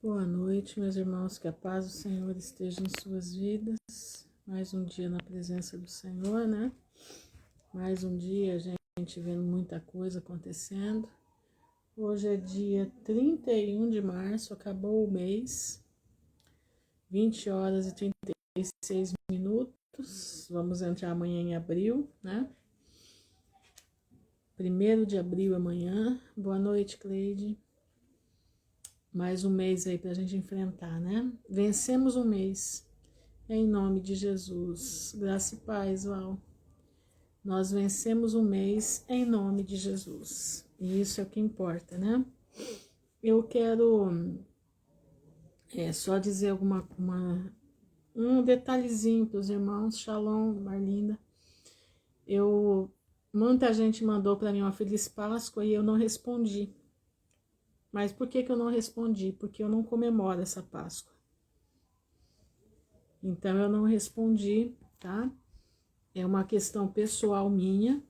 Boa noite, meus irmãos, que a paz do Senhor esteja em suas vidas. Mais um dia na presença do Senhor, né? Mais um dia, a gente vendo muita coisa acontecendo. Hoje é dia 31 de março, acabou o mês, 20 horas e 36 minutos. Vamos entrar amanhã em abril, né? 1º de abril amanhã. Boa noite, Cleide. Mais um mês aí pra gente enfrentar, né? Vencemos um mês, em nome de Jesus. Graça e paz, Val. Nós vencemos um mês em nome de Jesus. E isso é o que importa, né? Eu quero só dizer um detalhezinho para os irmãos. Shalom, Marlinda. Muita gente mandou para mim uma Feliz Páscoa e eu não respondi. Mas por que eu não respondi? Porque eu não comemoro essa Páscoa. Então eu não respondi, tá? É uma questão pessoal minha,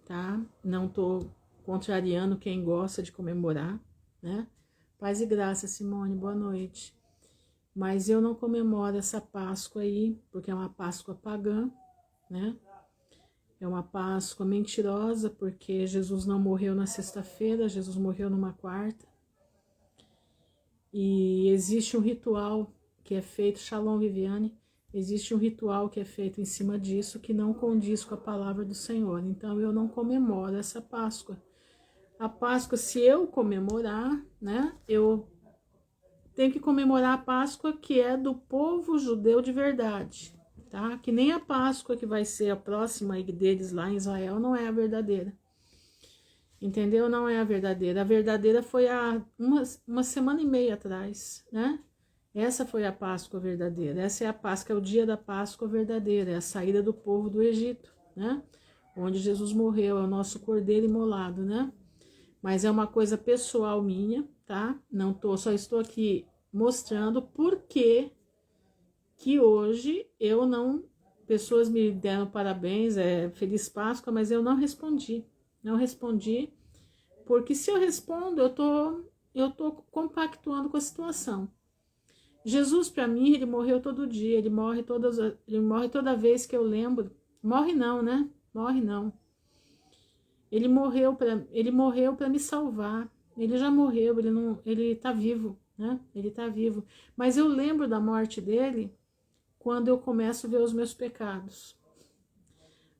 tá? Não tô contrariando quem gosta de comemorar, né? Paz e graça, Simone, boa noite. Mas eu não comemoro essa Páscoa aí, porque é uma Páscoa pagã, né? É uma Páscoa mentirosa, porque Jesus não morreu na sexta-feira, Jesus morreu numa quarta. E existe um ritual que é feito, Shalom Viviane, existe um ritual que é feito em cima disso que não condiz com a palavra do Senhor. Então eu não comemoro essa Páscoa. A Páscoa, se eu comemorar, né, eu tenho que comemorar a Páscoa que é do povo judeu de verdade, tá? Que nem a Páscoa que vai ser a próxima deles lá em Israel não é a verdadeira. Entendeu? Não é a verdadeira. A verdadeira foi há uma semana e meia atrás, né? Essa foi a Páscoa verdadeira. Essa é a Páscoa, é o dia da Páscoa verdadeira, é a saída do povo do Egito, né? Onde Jesus morreu, é o nosso cordeiro imolado, né? Mas é uma coisa pessoal minha, tá? Só estou aqui mostrando por que hoje eu não... Pessoas me deram parabéns, Feliz Páscoa, mas eu não respondi. Não respondi, porque se eu respondo, eu tô compactuando com a situação. Jesus, para mim, ele morreu todo dia, ele morre toda vez que eu lembro. Morre não, né? Morre não. Ele morreu para me salvar. Ele já morreu, ele tá vivo, né? Ele tá vivo. Mas eu lembro da morte dele quando eu começo a ver os meus pecados.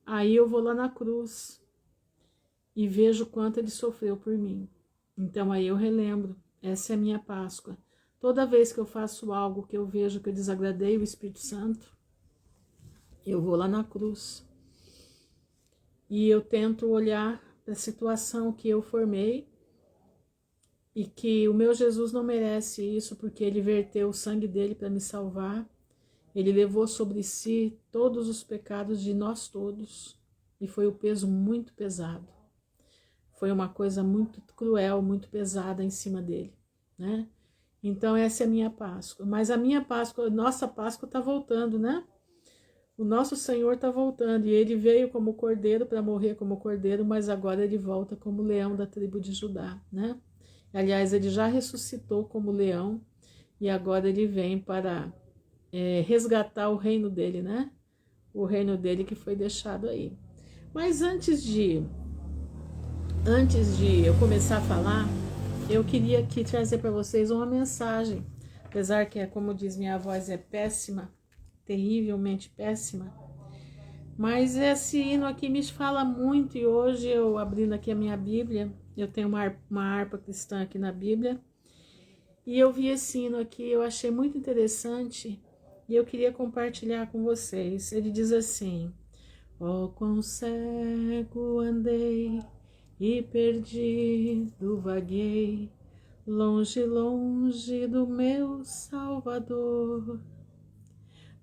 Aí eu vou lá na cruz e vejo quanto ele sofreu por mim. Então aí eu relembro, essa é a minha Páscoa. Toda vez que eu faço algo que eu vejo que eu desagradei o Espírito Santo, eu vou lá na cruz e eu tento olhar para a situação que eu formei e que o meu Jesus não merece isso, porque ele verteu o sangue dele para me salvar. Ele levou sobre si todos os pecados de nós todos e foi um peso muito pesado. Foi uma coisa muito cruel, muito pesada em cima dele, né? Então essa é a minha Páscoa. Mas a minha Páscoa, nossa Páscoa está voltando, né? O nosso Senhor está voltando e ele veio como cordeiro para morrer como cordeiro, mas agora ele volta como leão da tribo de Judá, né? Aliás, ele já ressuscitou como leão e agora ele vem para resgatar o reino dele, né? O reino dele que foi deixado aí. Mas antes de eu começar a falar, eu queria aqui trazer para vocês uma mensagem. Apesar que, como diz minha voz, é péssima, terrivelmente péssima. Mas esse hino aqui me fala muito e hoje eu, abrindo aqui a minha Bíblia, eu tenho uma harpa cristã aqui na Bíblia, e eu vi esse hino aqui, eu achei muito interessante e eu queria compartilhar com vocês. Ele diz assim: ó, quão cego andei e perdido vaguei, longe, longe do meu Salvador.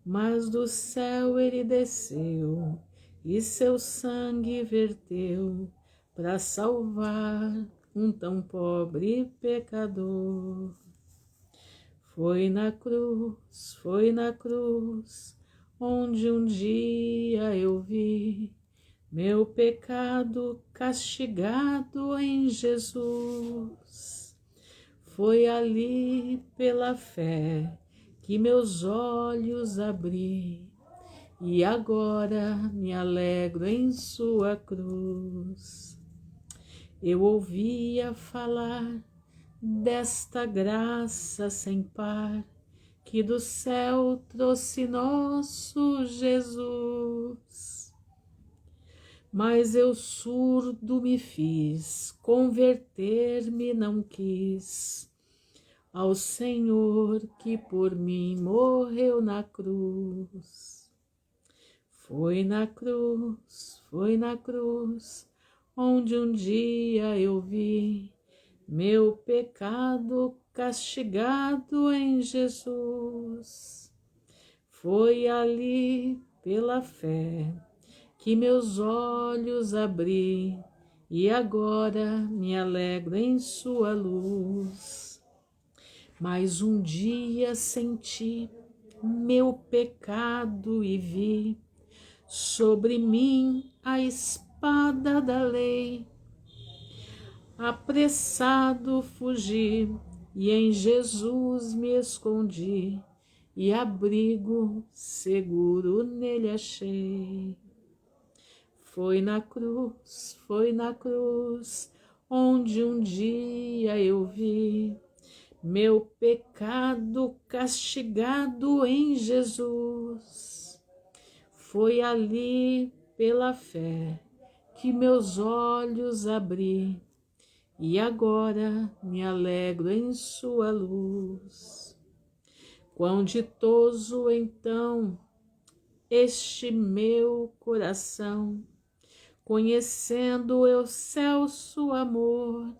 Mas do céu ele desceu e seu sangue verteu para salvar um tão pobre pecador. Foi na cruz, onde um dia eu vi meu pecado castigado em Jesus. Foi ali pela fé que meus olhos abri, e agora me alegro em sua cruz. Eu ouvia falar desta graça sem par, que do céu trouxe nosso Jesus. Mas eu surdo me fiz, converter-me não quis ao Senhor que por mim morreu na cruz. Foi na cruz, onde um dia eu vi meu pecado castigado em Jesus. Foi ali pela fé que meus olhos abri, e agora me alegro em sua luz. Mas um dia senti meu pecado e vi sobre mim a espada da lei. Apressado fugi e em Jesus me escondi, e abrigo seguro nele achei. Foi na cruz, onde um dia eu vi meu pecado castigado em Jesus. Foi ali pela fé que meus olhos abri, e agora me alegro em sua luz. Quão ditoso então este meu coração, conhecendo o excelso amor,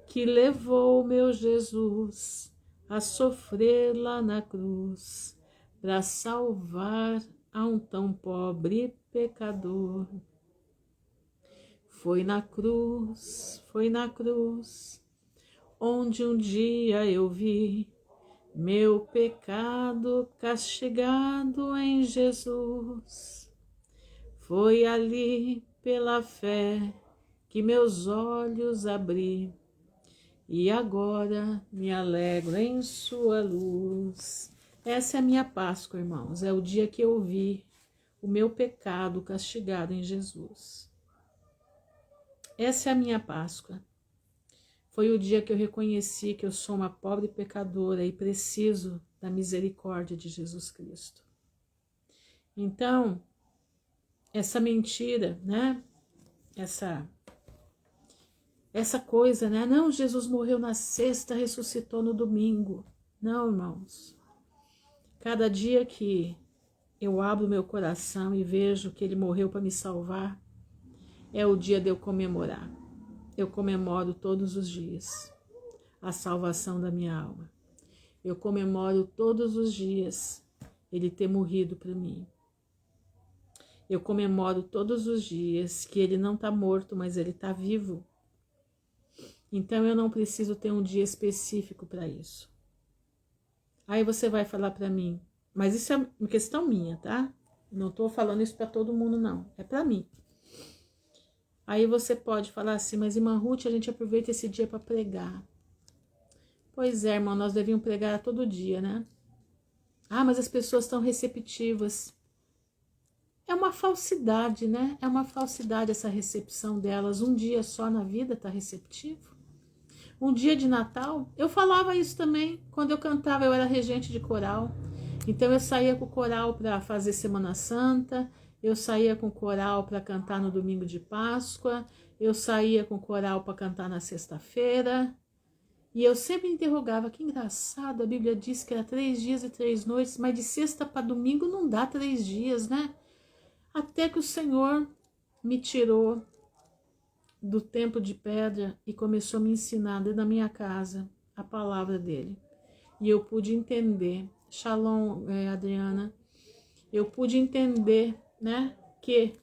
que levou meu Jesus a sofrer lá na cruz, para salvar a um tão pobre pecador. Foi na cruz, onde um dia eu vi meu pecado castigado em Jesus. Foi ali pela fé que meus olhos abri, e agora me alegro em sua luz. Essa é a minha Páscoa, irmãos. É o dia que eu vi o meu pecado castigado em Jesus. Essa é a minha Páscoa. Foi o dia que eu reconheci que eu sou uma pobre pecadora e preciso da misericórdia de Jesus Cristo. Então, essa mentira, né? Essa coisa, né? Não, Jesus morreu na sexta, ressuscitou no domingo. Não, irmãos. Cada dia que eu abro meu coração e vejo que ele morreu para me salvar, é o dia de eu comemorar. Eu comemoro todos os dias a salvação da minha alma. Eu comemoro todos os dias ele ter morrido por mim. Eu comemoro todos os dias que ele não está morto, mas ele está vivo. Então eu não preciso ter um dia específico para isso. Aí você vai falar para mim, mas isso é uma questão minha, tá? Não estou falando isso para todo mundo, não. É para mim. Aí você pode falar assim, mas irmã Ruth, a gente aproveita esse dia para pregar. Pois é, irmão, nós devíamos pregar todo dia, né? Ah, mas as pessoas estão receptivas. É uma falsidade, né? É uma falsidade essa recepção delas. Um dia só na vida tá receptivo. Um dia de Natal, eu falava isso também. Quando eu cantava, eu era regente de coral. Então eu saía com o coral para fazer Semana Santa. Eu saía com o coral para cantar no domingo de Páscoa, eu saía com o coral para cantar na sexta-feira, e eu sempre interrogava, que engraçado, a Bíblia diz que era 3 dias e 3 noites, mas de sexta para domingo não dá 3 dias, né? Até que o Senhor me tirou do templo de pedra e começou a me ensinar dentro da minha casa a palavra dele. E eu pude entender, Shalom, Adriana, eu pude entender, né, que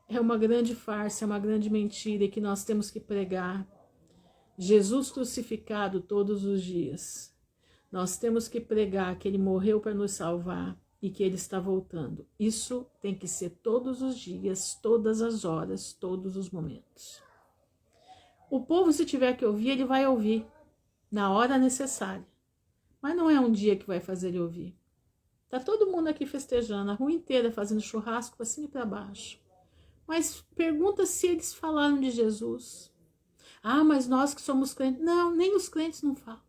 é uma grande farsa, é uma grande mentira e que nós temos que pregar Jesus crucificado todos os dias. Nós temos que pregar que ele morreu para nos salvar e que ele está voltando. Isso tem que ser todos os dias, todas as horas, todos os momentos. O povo, se tiver que ouvir, ele vai ouvir. na hora necessária. Mas não é um dia que vai fazer ele ouvir. Tá todo mundo aqui festejando, a rua inteira fazendo churrasco para cima e para baixo. Mas pergunta se eles falaram de Jesus. Ah, mas nós que somos crentes. Não, nem os crentes não falam.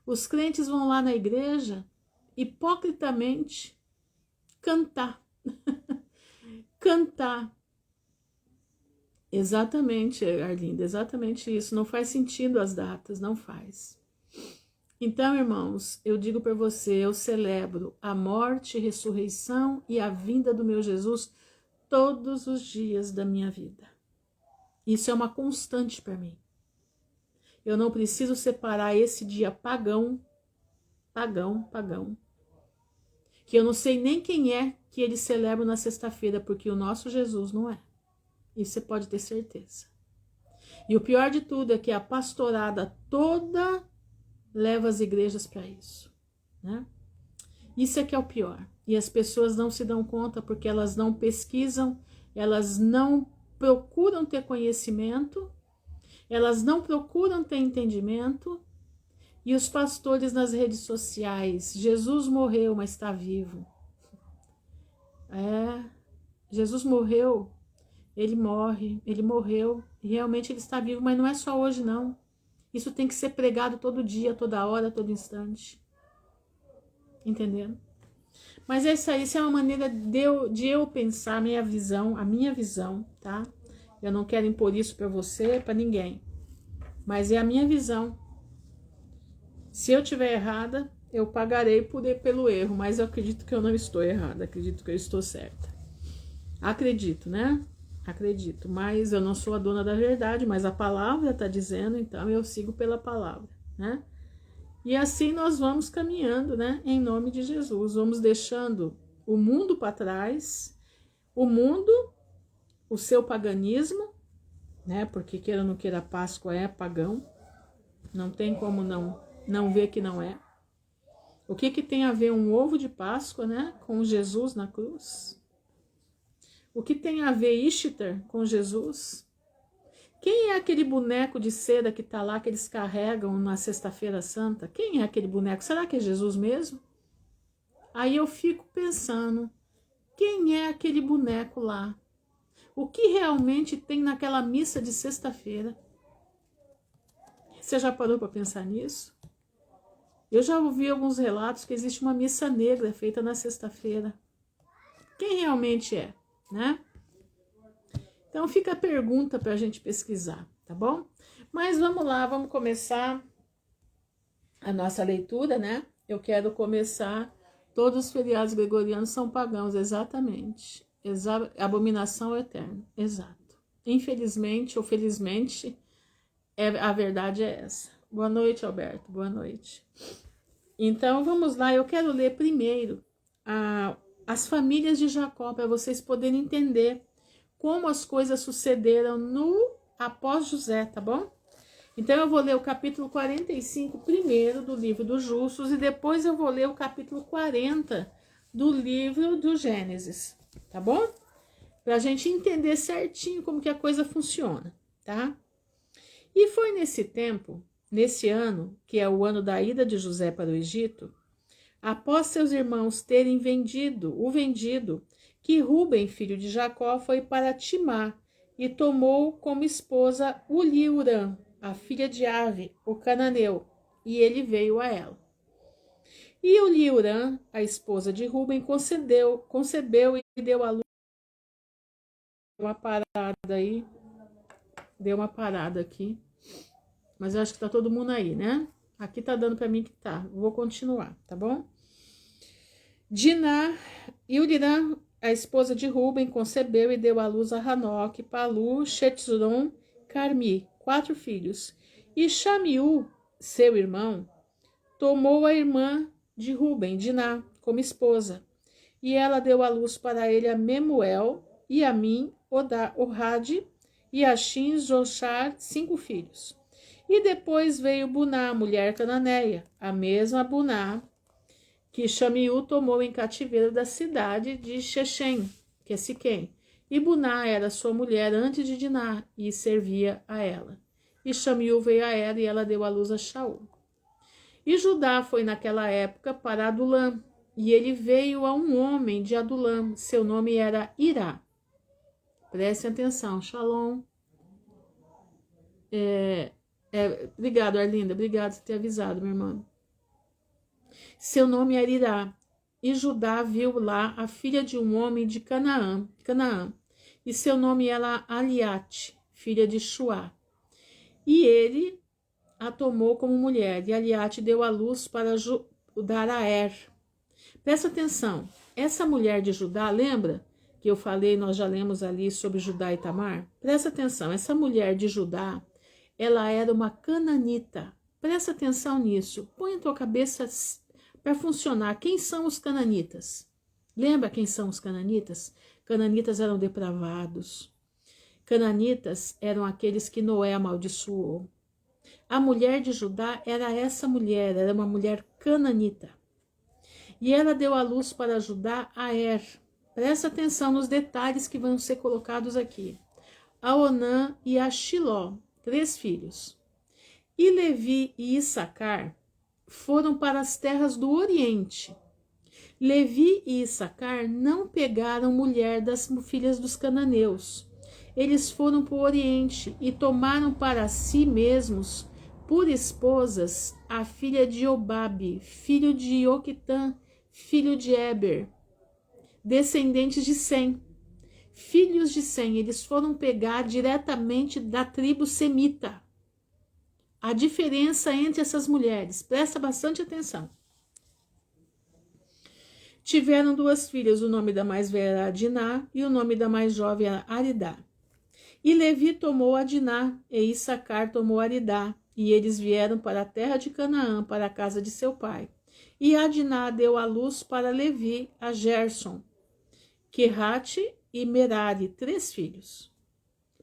Os crentes vão lá na igreja, hipocritamente, cantar. Cantar. Exatamente, Arlinda, exatamente isso. Não faz sentido as datas, não faz. Então, irmãos, eu digo para você, eu celebro a morte, ressurreição e a vinda do meu Jesus todos os dias da minha vida. Isso é uma constante para mim. Eu não preciso separar esse dia pagão, que eu não sei nem quem é que eles celebram na sexta-feira, porque o nosso Jesus não é. Isso você pode ter certeza. E o pior de tudo é que a pastorada toda leva as igrejas para isso, né? Isso é que é o pior. E as pessoas não se dão conta porque elas não pesquisam, elas não procuram ter conhecimento, elas não procuram ter entendimento. E os pastores nas redes sociais, Jesus morreu, mas está vivo. Jesus morreu, ele morreu, e realmente ele está vivo, mas não é só hoje não. Isso tem que ser pregado todo dia, toda hora, todo instante. Entendendo? Mas é isso aí, isso é uma maneira de eu pensar, a minha visão, tá? Eu não quero impor isso para você, para ninguém. Mas é a minha visão. Se eu estiver errada, eu pagarei pelo erro, mas eu acredito que eu não estou errada, acredito que eu estou certa. Acredito, né? Acredito, mas eu não sou a dona da verdade, mas a palavra está dizendo, então eu sigo pela palavra, né? E assim nós vamos caminhando, né? Em nome de Jesus, vamos deixando o mundo para trás, o mundo, o seu paganismo, né? Porque queira ou não queira, a Páscoa é pagão, não tem como não ver que não é. O que tem a ver um ovo de Páscoa, né? Com Jesus na cruz? O que tem a ver Ishtar com Jesus? Quem é aquele boneco de seda que está lá, que eles carregam na Sexta-feira Santa? Quem é aquele boneco? Será que é Jesus mesmo? Aí eu fico pensando, quem é aquele boneco lá? O que realmente tem naquela missa de sexta-feira? Você já parou para pensar nisso? Eu já ouvi alguns relatos que existe uma missa negra feita na sexta-feira. Quem realmente é, né? Então fica a pergunta para a gente pesquisar, tá bom? Mas vamos lá, vamos começar a nossa leitura, né? Eu quero começar, todos os feriados gregorianos são pagãos, exatamente. Abominação eterna, exato. Infelizmente ou felizmente, a verdade é essa. Boa noite, Alberto, boa noite. Então vamos lá, eu quero ler primeiro as famílias de Jacó, para vocês poderem entender como as coisas sucederam após José, tá bom? Então eu vou ler o capítulo 45 primeiro do livro dos Justos e depois eu vou ler o capítulo 40 do livro do Gênesis, tá bom? Pra gente entender certinho como que a coisa funciona, tá? E foi nesse tempo, nesse ano, que é o ano da ida de José para o Egito, após seus irmãos terem vendido, que Ruben, filho de Jacó, foi para Timá e tomou como esposa Uliurã, a filha de Ave, o cananeu, e ele veio a ela. E Uliurã, a esposa de Ruben, concebeu e deu à luz. Uma parada aí, deu uma parada aqui, mas eu acho que tá todo mundo aí, né? Aqui tá dando para mim que tá, vou continuar, tá bom? Diná e Ulirã, a esposa de Ruben, concebeu e deu à luz a Hanoque, Palu, Shetzron, Carmi, 4 filhos. E Shamiú, seu irmão, tomou a irmã de Ruben, Diná, como esposa. E ela deu à luz para ele a Memuel, e a mim, Ohad, e a Shin, Joshar, 5 filhos. E depois veio Buná, mulher cananeia, a mesma Buná que Shamiú tomou em cativeiro da cidade de Shechem, que é Siquém. E Buná era sua mulher antes de Diná e servia a ela. e Xamiú veio a Era, e ela deu à luz a Shaul. E Judá foi naquela época para Adulã, e ele veio a um homem de Adulã, seu nome era Irá. Prestem atenção, Shalom. Obrigado, Arlinda, obrigado por ter avisado, minha irmã. Seu nome era Irá, e Judá viu lá a filha de um homem de Canaã, e seu nome era Aliate, filha de Shuá. E ele a tomou como mulher, e Aliate deu à luz para dar a Er. Presta atenção, essa mulher de Judá, lembra que eu falei, nós já lemos ali sobre Judá e Tamar? Presta atenção, essa mulher de Judá, ela era uma cananita. Presta atenção nisso, põe a tua cabeça para funcionar. Quem são os cananitas? Lembra quem são os cananitas? Cananitas eram depravados. Cananitas eram aqueles que Noé amaldiçoou. A mulher de Judá era essa mulher, era uma mulher cananita. E ela deu à luz para Judá a Er. Presta atenção nos detalhes que vão ser colocados aqui. A Onã e a Shiló, 3 filhos. E Levi e Issacar foram para as terras do Oriente. Levi e Issacar não pegaram mulher das filhas dos cananeus. Eles foram para o Oriente e tomaram para si mesmos por esposas a filha de Obabe, filho de Oquitã, filho de Eber, descendentes de Sem. Filhos de Sem, eles foram pegar diretamente da tribo semita. A diferença entre essas mulheres, presta bastante atenção. Tiveram 2 filhas, o nome da mais velha era Adiná e o nome da mais jovem era Aridá. E Levi tomou Adiná e Issacar tomou Aridá, e eles vieram para a terra de Canaã, para a casa de seu pai. E Adiná deu à luz para Levi a Gerson, Querate e Merari, 3 filhos.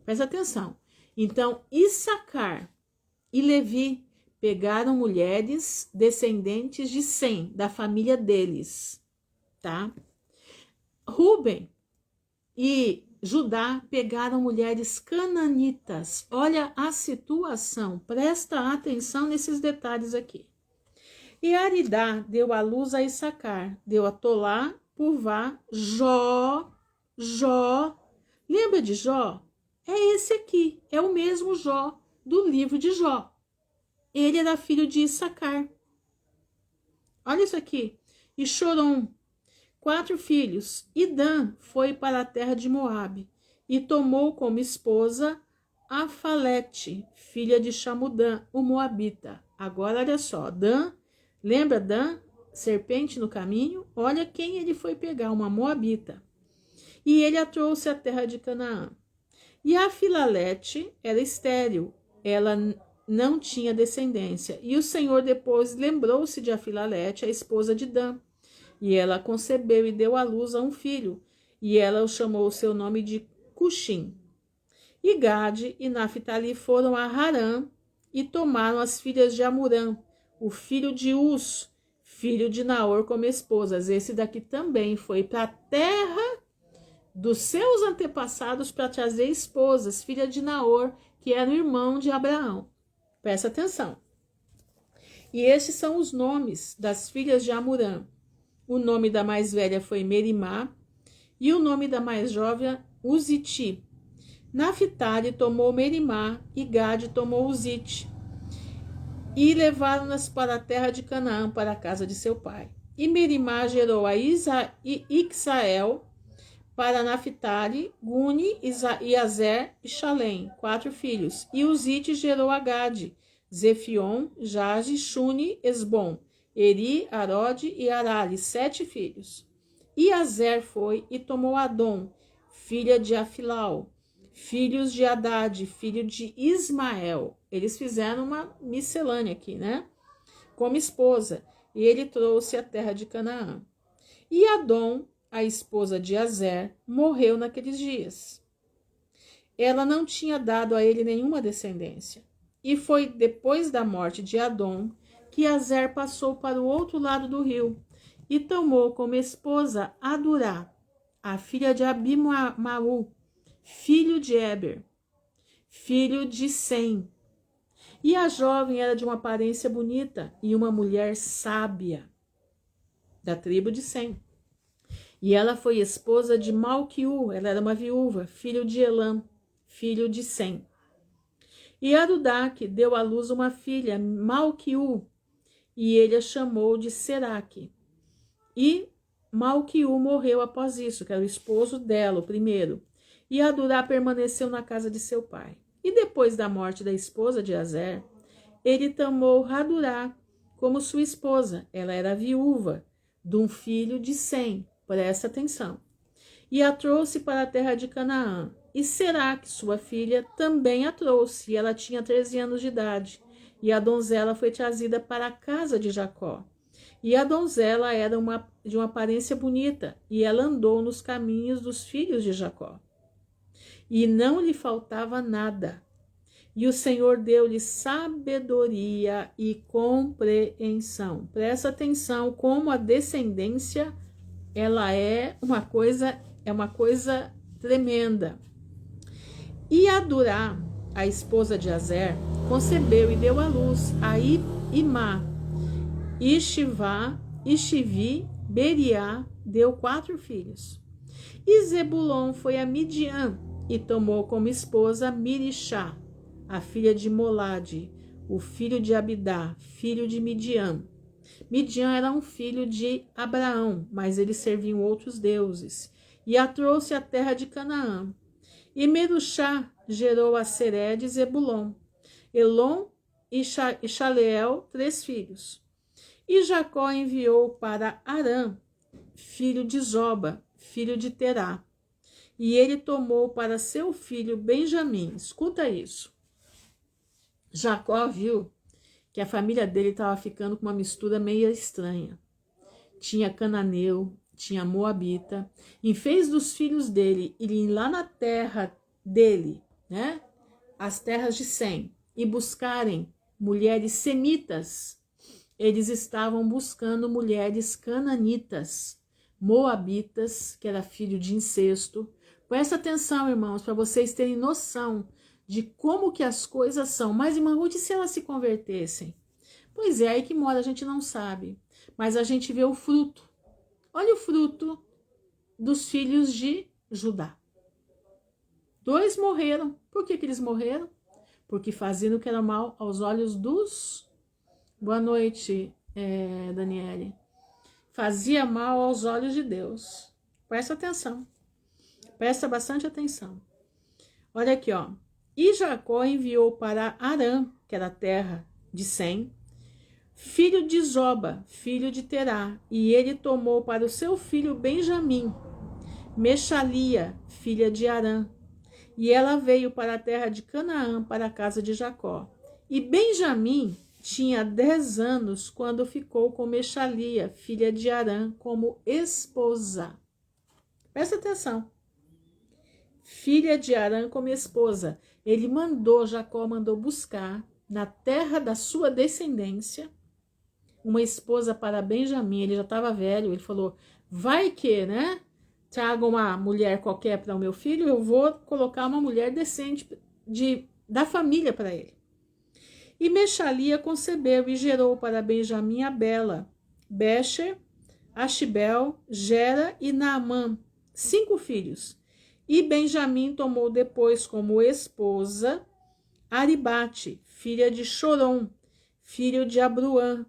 Presta atenção. Então, Issacar e Levi pegaram mulheres descendentes de Sem, da família deles, tá? Ruben e Judá pegaram mulheres cananitas. Olha a situação, presta atenção nesses detalhes aqui. E Aridá deu à luz a Issacar, deu a Tolá, Puvá, Jó. Lembra de Jó? É esse aqui, é o mesmo Jó do livro de Jó. Ele era filho de Issacar. Olha isso aqui. E Chorom, 4 filhos. E Dan foi para a terra de Moabe e tomou como esposa Afalete, filha de Chamudã, o Moabita. Agora olha só, Dan, lembra Dan, serpente no caminho? Olha quem ele foi pegar, uma Moabita. E ele a trouxe à terra de Canaã. E a Filalete era estéril, ela não tinha descendência. E o Senhor depois lembrou-se de Afilalete, a esposa de Dan. E ela concebeu e deu à luz a um filho. E ela o chamou o seu nome de Cuxim. E Gade e Naphtali foram a Harã e tomaram as filhas de Amurã, o filho de Uz, filho de Naor, como esposas. Esse daqui também foi para a terra dos seus antepassados para trazer esposas, filha de Naor, que era o irmão de Abraão. Presta atenção. E estes são os nomes das filhas de Amurã. O nome da mais velha foi Merimá, e o nome da mais jovem, Uziti. Naphtali tomou Merimá, e Gade tomou Uzite. E levaram-nas para a terra de Canaã, para a casa de seu pai. E Merimá gerou a Ixael, para Naphtali, Guni, e Azer e Shalem, 4 filhos. E Uzite gerou a Gade, Zefion, Jage, Shuni, Esbom, Eri, Arode e Arali, 7 filhos. E Azer foi e tomou Adom, filha de Afilau, filhos de Haddad, filho de Ismael. Eles fizeram uma miscelânea aqui, né? Como esposa. E ele trouxe a terra de Canaã. E Adom, a esposa de Azer, morreu naqueles dias. Ela não tinha dado a ele nenhuma descendência. E foi depois da morte de Adom que Azer passou para o outro lado do rio e tomou como esposa Adurá, a filha de Abimaú, filho de Eber, filho de Sem. E a jovem era de uma aparência bonita e uma mulher sábia, da tribo de Sem. E ela foi esposa de Malquiú, ela era uma viúva, filho de Elam, filho de Sem. E Arudaque deu à luz uma filha, Malquiú, e ele a chamou de Seraque. E Malquiú morreu após isso, que era o esposo dela, o primeiro. E Adurá permaneceu na casa de seu pai. E depois da morte da esposa de Azer, ele tomou Adurá como sua esposa. Ela era viúva de um filho de Sem. Presta atenção. E a trouxe para a terra de Canaã. E Seraque, sua filha, também a trouxe. E ela tinha 13 anos de idade. E a donzela foi trazida para a casa de Jacó. E a donzela era de uma aparência bonita. E ela andou nos caminhos dos filhos de Jacó. E não lhe faltava nada. E o Senhor deu-lhe sabedoria e compreensão. Presta atenção como a descendência ela é uma coisa tremenda. E Adurá, a esposa de Azer, concebeu e deu à luz a Imá, Ishivá, Ishivi, Beriá, deu 4 filhos. E Zebulon foi a Midian e tomou como esposa Mirixá, a filha de Molade, o filho de Abidá, filho de Midian. Midian era um filho de Abraão, mas eles serviam outros deuses. E a trouxe à terra de Canaã. E Meruxá gerou a Sered e Zebulon, Elon e Chaleel, 3 filhos. E Jacó enviou para Arã, filho de Zoba, filho de Terá. E ele tomou para seu filho Benjamim. Escuta isso. Jacó viu que a família dele estava ficando com uma mistura meio estranha. Tinha cananeu, tinha moabita, e fez dos filhos dele irem lá na terra dele, né? As terras de Sem, e buscarem mulheres semitas. Eles estavam buscando mulheres cananitas, moabitas, que era filho de incesto. Presta atenção, irmãos, para vocês terem noção de como que as coisas são. Mas, irmã Ruth, se elas se convertessem? Pois é, aí que mora, a gente não sabe. Mas a gente vê o fruto. Olha o fruto dos filhos de Judá. 2 morreram. Por que eles morreram? Porque faziam o que era mal aos olhos dos... Boa noite, Daniele. Fazia mal aos olhos de Deus. Presta atenção. Presta bastante atenção. Olha aqui, ó. E Jacó enviou para Arã, que era a terra de Sem, filho de Zoba, filho de Terá, e ele tomou para o seu filho Benjamim, Mexalia, filha de Arã, e ela veio para a terra de Canaã, para a casa de Jacó. E Benjamim tinha 10 anos quando ficou com Mexalia, filha de Arã, como esposa. Presta atenção. Filha de Arã como esposa. Jacó mandou buscar na terra da sua descendência uma esposa para Benjamim. Ele já estava velho, ele falou, vai que, né? Traga uma mulher qualquer para o meu filho, eu vou colocar uma mulher decente da família para ele. E Mexalia concebeu e gerou para Benjamim a Bela, Becher, Ashibel, Gera e Naamã, 5 filhos. E Benjamim tomou depois como esposa Aribate, filha de Chorom, filho de Abruã,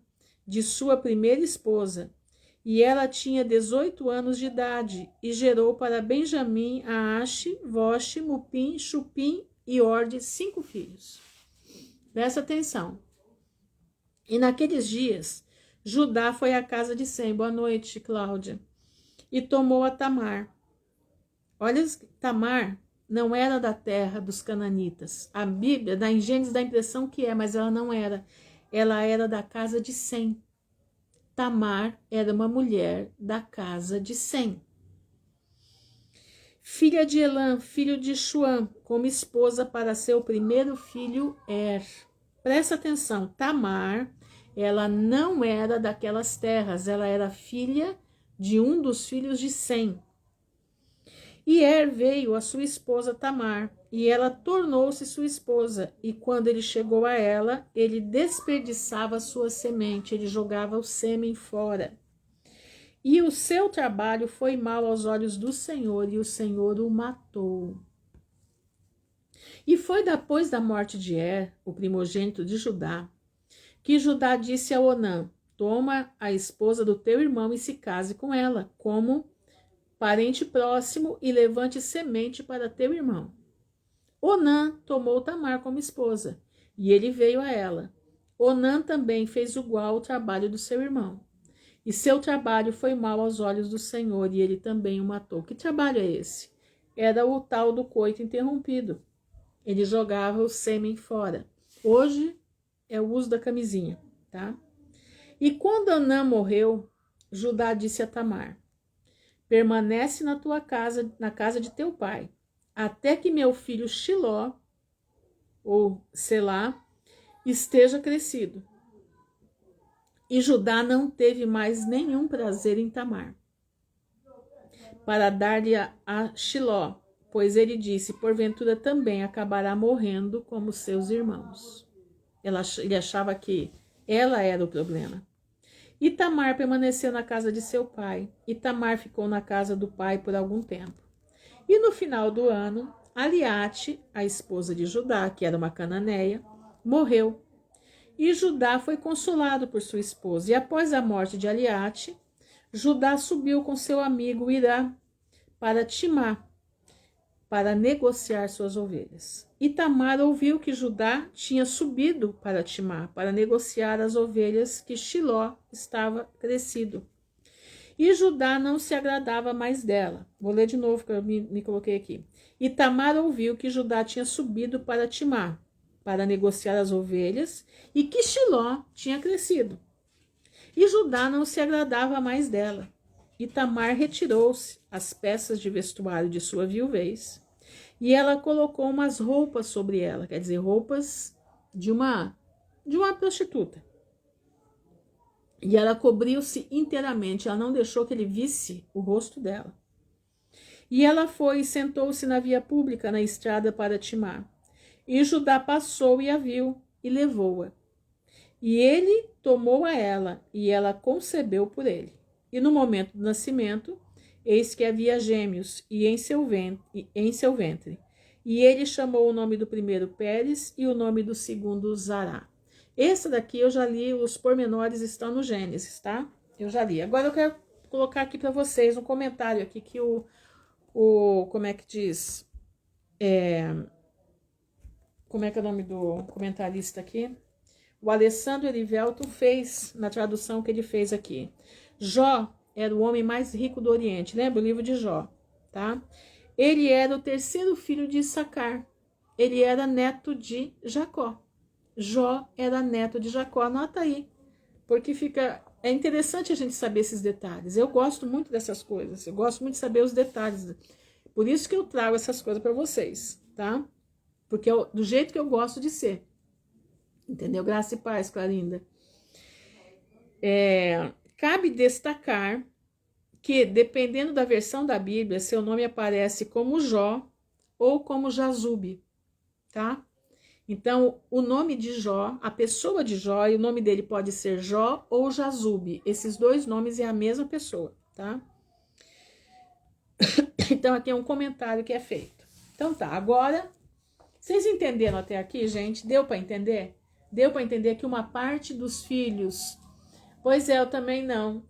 de sua primeira esposa. E ela tinha 18 anos de idade, e gerou para Benjamim a Ashi, Voshi, Mupim, Chupim e Orde, 5 filhos. Presta atenção. E naqueles dias, Judá foi à casa de Sem. Boa noite, Cláudia. E tomou a Tamar. Olha, Tamar não era da terra dos cananitas. A Bíblia, em Gênesis, dá a impressão que é, mas ela não era. Ela era da casa de Sem. Tamar era uma mulher da casa de Sem. Filha de Elã, filho de Shuam, como esposa para seu primeiro filho Presta atenção, Tamar, ela não era daquelas terras, ela era filha de um dos filhos de Sem. E veio a sua esposa Tamar, e ela tornou-se sua esposa. E quando ele chegou a ela, ele desperdiçava a sua semente, ele jogava o sêmen fora. E o seu trabalho foi mau aos olhos do Senhor, e o Senhor o matou. E foi depois da morte de o primogênito de Judá, que Judá disse a Onã: toma a esposa do teu irmão e se case com ela, como parente próximo, e levante semente para teu irmão. Onã tomou Tamar como esposa, e ele veio a ela. Onã também fez igual ao trabalho do seu irmão. E seu trabalho foi mau aos olhos do Senhor, e ele também o matou. Que trabalho é esse? Era o tal do coito interrompido. Ele jogava o sêmen fora. Hoje é o uso da camisinha, tá? E quando Onã morreu, Judá disse a Tamar: permanece na tua casa, na casa de teu pai, até que meu filho Shiló, ou Selá, esteja crescido. E Judá não teve mais nenhum prazer em Tamar, para dar-lhe a Shiló, pois ele disse: porventura também acabará morrendo como seus irmãos. Ele achava que ela era o problema. E Tamar permaneceu na casa de seu pai, e Tamar ficou na casa do pai por algum tempo. E no final do ano, Aliate, a esposa de Judá, que era uma cananeia, morreu. E Judá foi consolado por sua esposa. E após a morte de Aliate, Judá subiu com seu amigo Irá para Timá, para negociar suas ovelhas. E Tamar ouviu que Judá tinha subido para Timá, para negociar as ovelhas que Shiló estava crescido. E Judá não se agradava mais dela. Vou ler de novo, que eu me coloquei aqui. E Tamar ouviu que Judá tinha subido para Timá, para negociar as ovelhas, e que Shiló tinha crescido. E Judá não se agradava mais dela. E Tamar retirou-se as peças de vestuário de sua viuvez, e ela colocou umas roupas sobre ela, quer dizer, roupas de uma prostituta. E ela cobriu-se inteiramente, ela não deixou que ele visse o rosto dela. E ela foi e sentou-se na via pública, na estrada para Timá. E Judá passou e a viu, e levou-a. E ele tomou a ela, e ela concebeu por ele. E no momento do nascimento, eis que havia gêmeos em seu ventre. E ele chamou o nome do primeiro Pérez, e o nome do segundo Zará. Esse daqui eu já li, os pormenores estão no Gênesis, tá? Eu já li. Agora eu quero colocar aqui para vocês um comentário aqui que como é que diz? Como é que é o nome do comentarista aqui? O Alessandro Erivelto fez, na tradução que ele fez aqui. Jó era o homem mais rico do Oriente. Lembra o livro de Jó, tá? Ele era o terceiro filho de Issacar. Ele era neto de Jacó. Jó era neto de Jacó, anota aí, porque é interessante a gente saber esses detalhes. Eu gosto muito dessas coisas, eu gosto muito de saber os detalhes, por isso que eu trago essas coisas para vocês, tá? Porque do jeito que eu gosto de ser, entendeu? Graça e paz, Clarinda. Cabe destacar que, dependendo da versão da Bíblia, seu nome aparece como Jó ou como Jazube, tá? Então, o nome de Jó, a pessoa de Jó, e o nome dele pode ser Jó ou Jazube. Esses dois nomes é a mesma pessoa, tá? Então, aqui é um comentário que é feito. Então tá, agora, vocês entenderam até aqui, gente? Deu para entender? Deu para entender que uma parte dos filhos... Pois é, eu também não,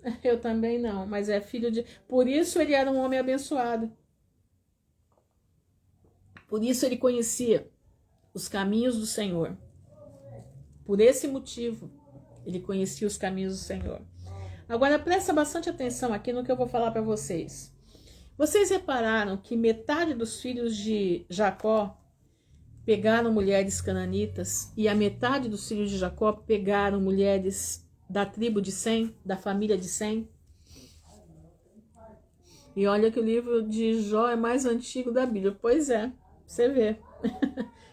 mas é filho de... Por isso ele era um homem abençoado. Por isso ele conhecia os caminhos do Senhor. Por esse motivo, ele conhecia os caminhos do Senhor. Agora, presta bastante atenção aqui no que eu vou falar para vocês. Vocês repararam que metade dos filhos de Jacó pegaram mulheres cananitas e a metade dos filhos de Jacó pegaram mulheres da tribo de Sem, da família de Sem? E olha que o livro de Jó é mais antigo da Bíblia. Pois é, você vê.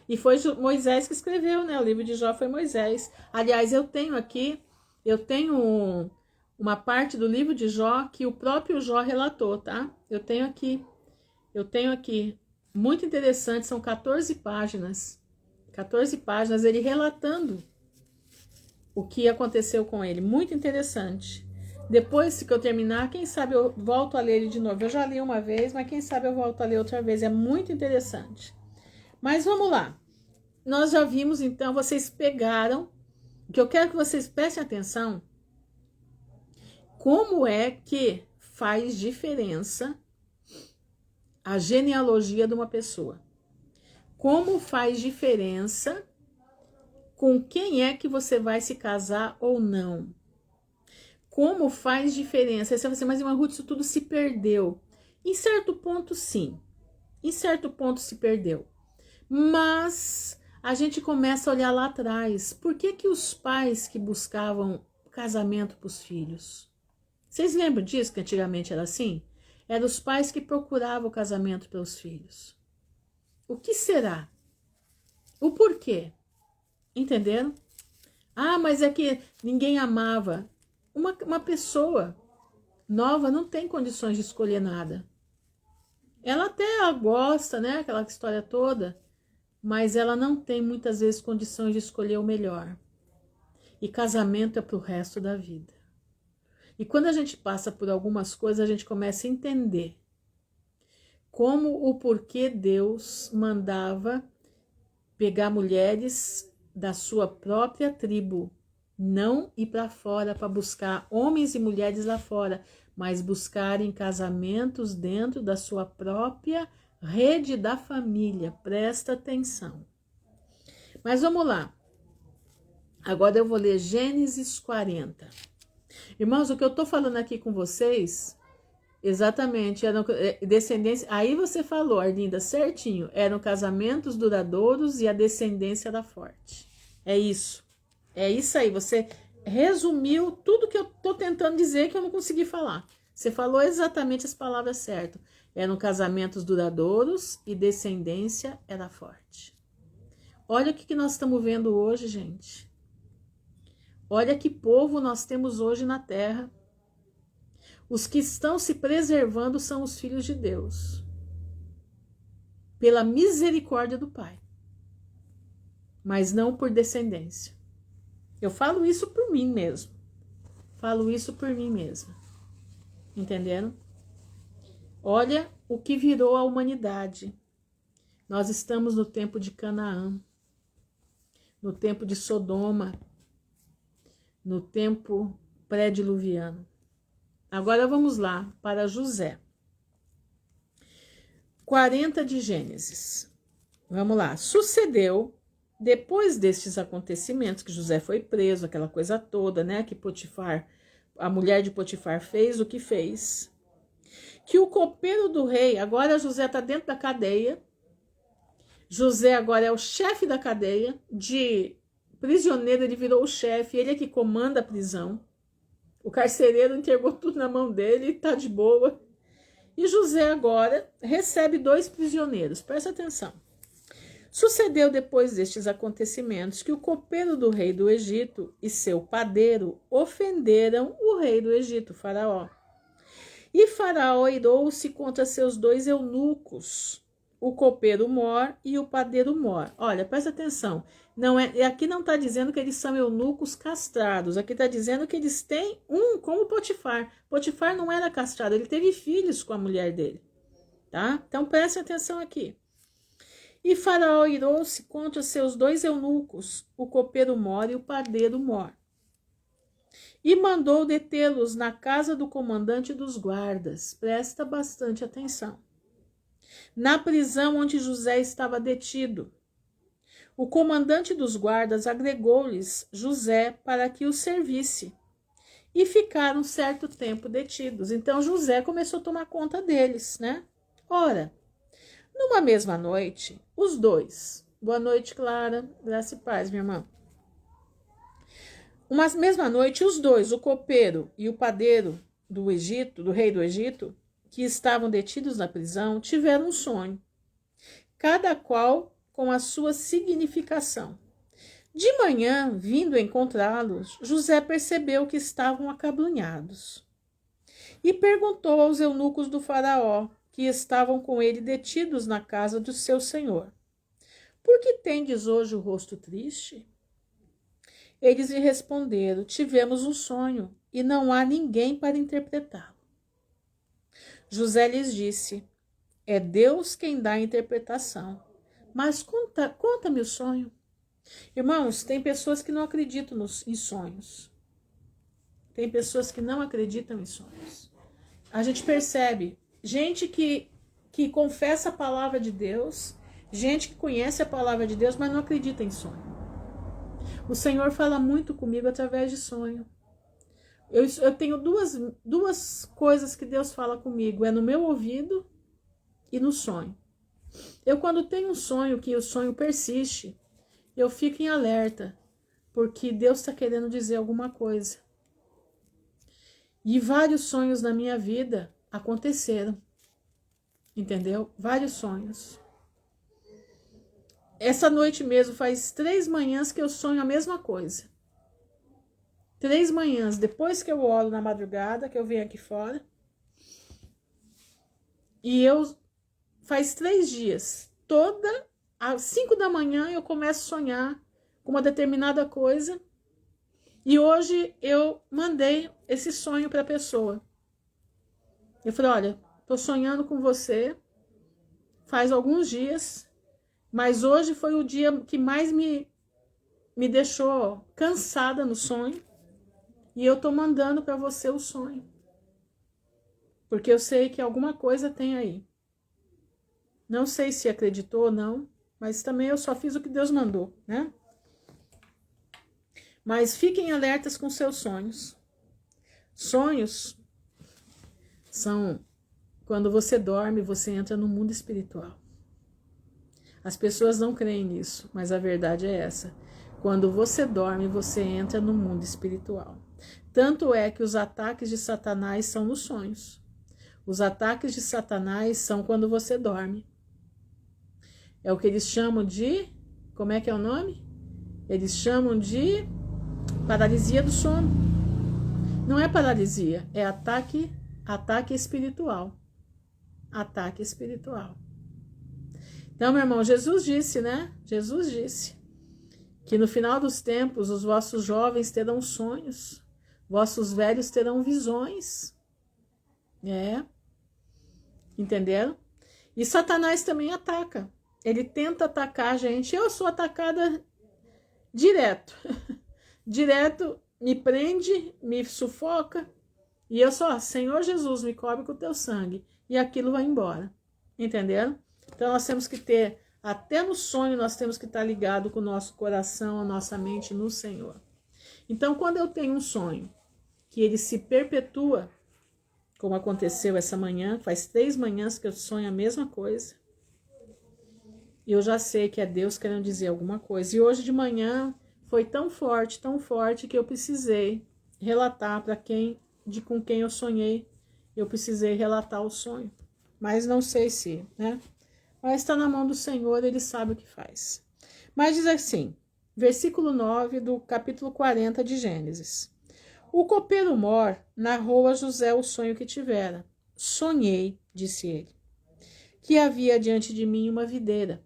E foi Moisés que escreveu, né? O livro de Jó foi Moisés. Aliás, eu tenho uma parte do livro de Jó que o próprio Jó relatou, tá? Eu tenho aqui muito interessante, são 14 páginas. 14 páginas, ele relatando o que aconteceu com ele. Muito interessante. Depois que eu terminar, quem sabe eu volto a ler ele de novo. Eu já li uma vez, mas quem sabe eu volto a ler outra vez. É muito interessante. Mas vamos lá. Nós já vimos, então, vocês pegaram. O que eu quero que vocês prestem atenção. Como é que faz diferença a genealogia de uma pessoa? Como faz diferença com quem é que você vai se casar ou não? Como faz diferença? Aí você vai dizer, mas irmã Ruth, isso tudo se perdeu. Em certo ponto, sim. Em certo ponto se perdeu. Mas a gente começa a olhar lá atrás. Por que que os pais que buscavam casamento para os filhos? Vocês lembram disso, que antigamente era assim? Eram os pais que procuravam o casamento para os filhos. O que será? O porquê? Entenderam? Ah, mas é que ninguém amava. Uma pessoa nova não tem condições de escolher nada. Ela até gosta, né? Aquela história toda. Mas ela não tem muitas vezes condições de escolher o melhor. E casamento é para o resto da vida. E quando a gente passa por algumas coisas, a gente começa a entender como o porquê Deus mandava pegar mulheres da sua própria tribo, não ir para fora para buscar homens e mulheres lá fora, mas buscarem casamentos dentro da sua própria rede da família. Presta atenção. Mas vamos lá. Agora eu vou ler Gênesis 40. Irmãos, o que eu estou falando aqui com vocês, exatamente, eram descendência. Aí você falou, Arlinda, certinho. Eram casamentos duradouros e a descendência era forte. É isso. É isso aí. Você resumiu tudo que eu estou tentando dizer que eu não consegui falar. Você falou exatamente as palavras certas. Eram casamentos duradouros e descendência era forte. Olha o que nós estamos vendo hoje, gente. Olha que povo nós temos hoje na terra. Os que estão se preservando são os filhos de Deus. Pela misericórdia do Pai. Mas não por descendência. Eu falo isso por mim mesmo. Falo isso por mim mesma. Entenderam? Olha o que virou a humanidade. Nós estamos no tempo de Canaã. No tempo de Sodoma. No tempo pré-diluviano. Agora vamos lá para José. 40 de Gênesis. Vamos lá. Sucedeu, depois destes acontecimentos, que José foi preso, aquela coisa toda, né? Que Potifar, a mulher de Potifar fez o que fez. Que o copeiro do rei, agora José está dentro da cadeia. José agora é o chefe da cadeia, de prisioneiro ele virou o chefe, ele é que comanda a prisão. O carcereiro entregou tudo na mão dele, tá de boa. E José agora recebe 2 prisioneiros, presta atenção. Sucedeu depois destes acontecimentos que o copeiro do rei do Egito e seu padeiro ofenderam o rei do Egito, Faraó. E Faraó irou-se contra seus 2 eunucos, o copeiro Mor e o padeiro Mor. Olha, presta atenção. Não aqui não está dizendo que eles são eunucos castrados. Aqui está dizendo que eles têm como Potifar. Potifar não era castrado, ele teve filhos com a mulher dele. Tá? Então preste atenção aqui. E Faraó irou-se contra seus 2 eunucos, o copeiro Mor e o padeiro Mor. E mandou detê-los na casa do comandante dos guardas. Presta bastante atenção. Na prisão onde José estava detido. O comandante dos guardas agregou-lhes José para que o servisse. E ficaram certo tempo detidos. Então José começou a tomar conta deles, né? Ora, numa mesma noite, os 2. Boa noite, Clara. Graça e paz, minha irmã. Uma mesma noite, os 2, o copeiro e o padeiro do Egito, do rei do Egito, que estavam detidos na prisão, tiveram um sonho, cada qual com a sua significação. De manhã, vindo encontrá-los, José percebeu que estavam acabrunhados e perguntou aos eunucos do faraó que estavam com ele detidos na casa do seu senhor: por que tendes hoje o rosto triste? Eles lhe responderam: tivemos um sonho, e não há ninguém para interpretá-lo. José lhes disse: é Deus quem dá a interpretação, mas conta-me o sonho. Irmãos, tem pessoas que não acreditam em sonhos. Tem pessoas que não acreditam em sonhos. A gente percebe gente que confessa a palavra de Deus, gente que conhece a palavra de Deus, mas não acredita em sonho. O Senhor fala muito comigo através de sonho. Eu tenho duas coisas que Deus fala comigo, é no meu ouvido e no sonho. Eu, quando tenho um sonho, que o sonho persiste, eu fico em alerta, porque Deus está querendo dizer alguma coisa. E vários sonhos na minha vida aconteceram, entendeu? Vários sonhos. Essa noite mesmo, faz 3 manhãs que eu sonho a mesma coisa. 3 manhãs, depois que eu oro na madrugada, que eu venho aqui fora. E faz 3 dias, às 5 da manhã eu começo a sonhar com uma determinada coisa. E hoje eu mandei esse sonho para a pessoa. Eu falei: olha, estou sonhando com você faz alguns dias, mas hoje foi o dia que mais me deixou cansada no sonho. E eu estou mandando para você o sonho. Porque eu sei que alguma coisa tem aí. Não sei se acreditou ou não, mas também eu só fiz o que Deus mandou, né? Mas fiquem alertas com seus sonhos. Sonhos são quando você dorme, você entra no mundo espiritual. As pessoas não creem nisso, mas a verdade é essa. Quando você dorme, você entra no mundo espiritual. Tanto é que os ataques de Satanás são nos sonhos. Os ataques de Satanás são quando você dorme. É o que eles chamam de... Como é que é o nome? Eles chamam de paralisia do sono. Não é paralisia, é ataque espiritual. Ataque espiritual. Então, meu irmão, Jesus disse, né? Jesus disse que no final dos tempos os vossos jovens terão sonhos, vossos velhos terão visões. Entenderam? E Satanás também ataca. Ele tenta atacar a gente. Eu sou atacada direto. Direto, me prende, me sufoca. E eu só, Senhor Jesus, me cobre com o teu sangue. E aquilo vai embora. Entenderam? Então nós temos que ter, até no sonho, nós temos que estar ligado com o nosso coração, a nossa mente no Senhor. Então, quando eu tenho um sonho, que ele se perpetua, como aconteceu essa manhã, faz 3 manhãs que eu sonho a mesma coisa, eu já sei que é Deus querendo dizer alguma coisa. E hoje de manhã foi tão forte, que eu precisei relatar para com quem eu sonhei, eu precisei relatar o sonho. Mas não sei se, né? Mas está na mão do Senhor, ele sabe o que faz. Mas diz assim, versículo 9 do capítulo 40 de Gênesis. O copeiro Mor narrou a José o sonho que tivera. Sonhei, disse ele, que havia diante de mim uma videira,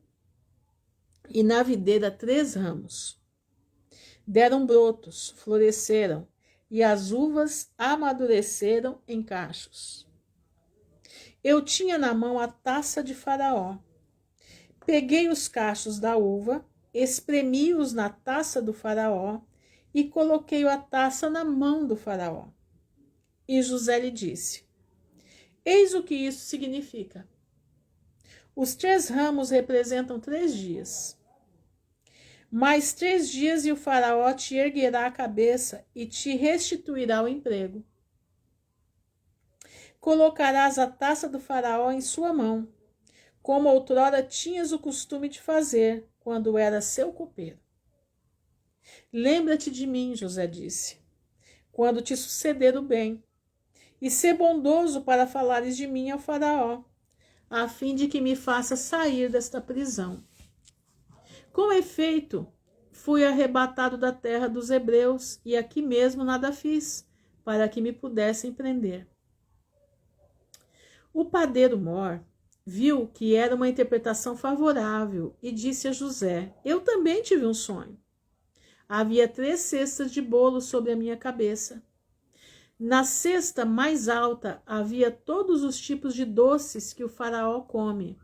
e na videira 3 ramos. Deram brotos, floresceram, e as uvas amadureceram em cachos. Eu tinha na mão a taça de Faraó. Peguei os cachos da uva, espremi-os na taça do Faraó e coloquei a taça na mão do Faraó. E José lhe disse: eis o que isso significa. Os 3 ramos representam 3 dias. Mais 3 dias e o Faraó te erguerá a cabeça e te restituirá o emprego. Colocarás a taça do Faraó em sua mão, como outrora tinhas o costume de fazer, quando era seu copeiro. Lembra-te de mim, José disse, quando te suceder o bem, e sê bondoso para falares de mim ao Faraó, a fim de que me faça sair desta prisão. Com efeito, fui arrebatado da terra dos hebreus, e aqui mesmo nada fiz, para que me pudessem prender. O padeiro Mor viu que era uma interpretação favorável e disse a José: eu também tive um sonho. Havia 3 cestas de bolo sobre a minha cabeça. Na cesta mais alta havia todos os tipos de doces que o faraó come,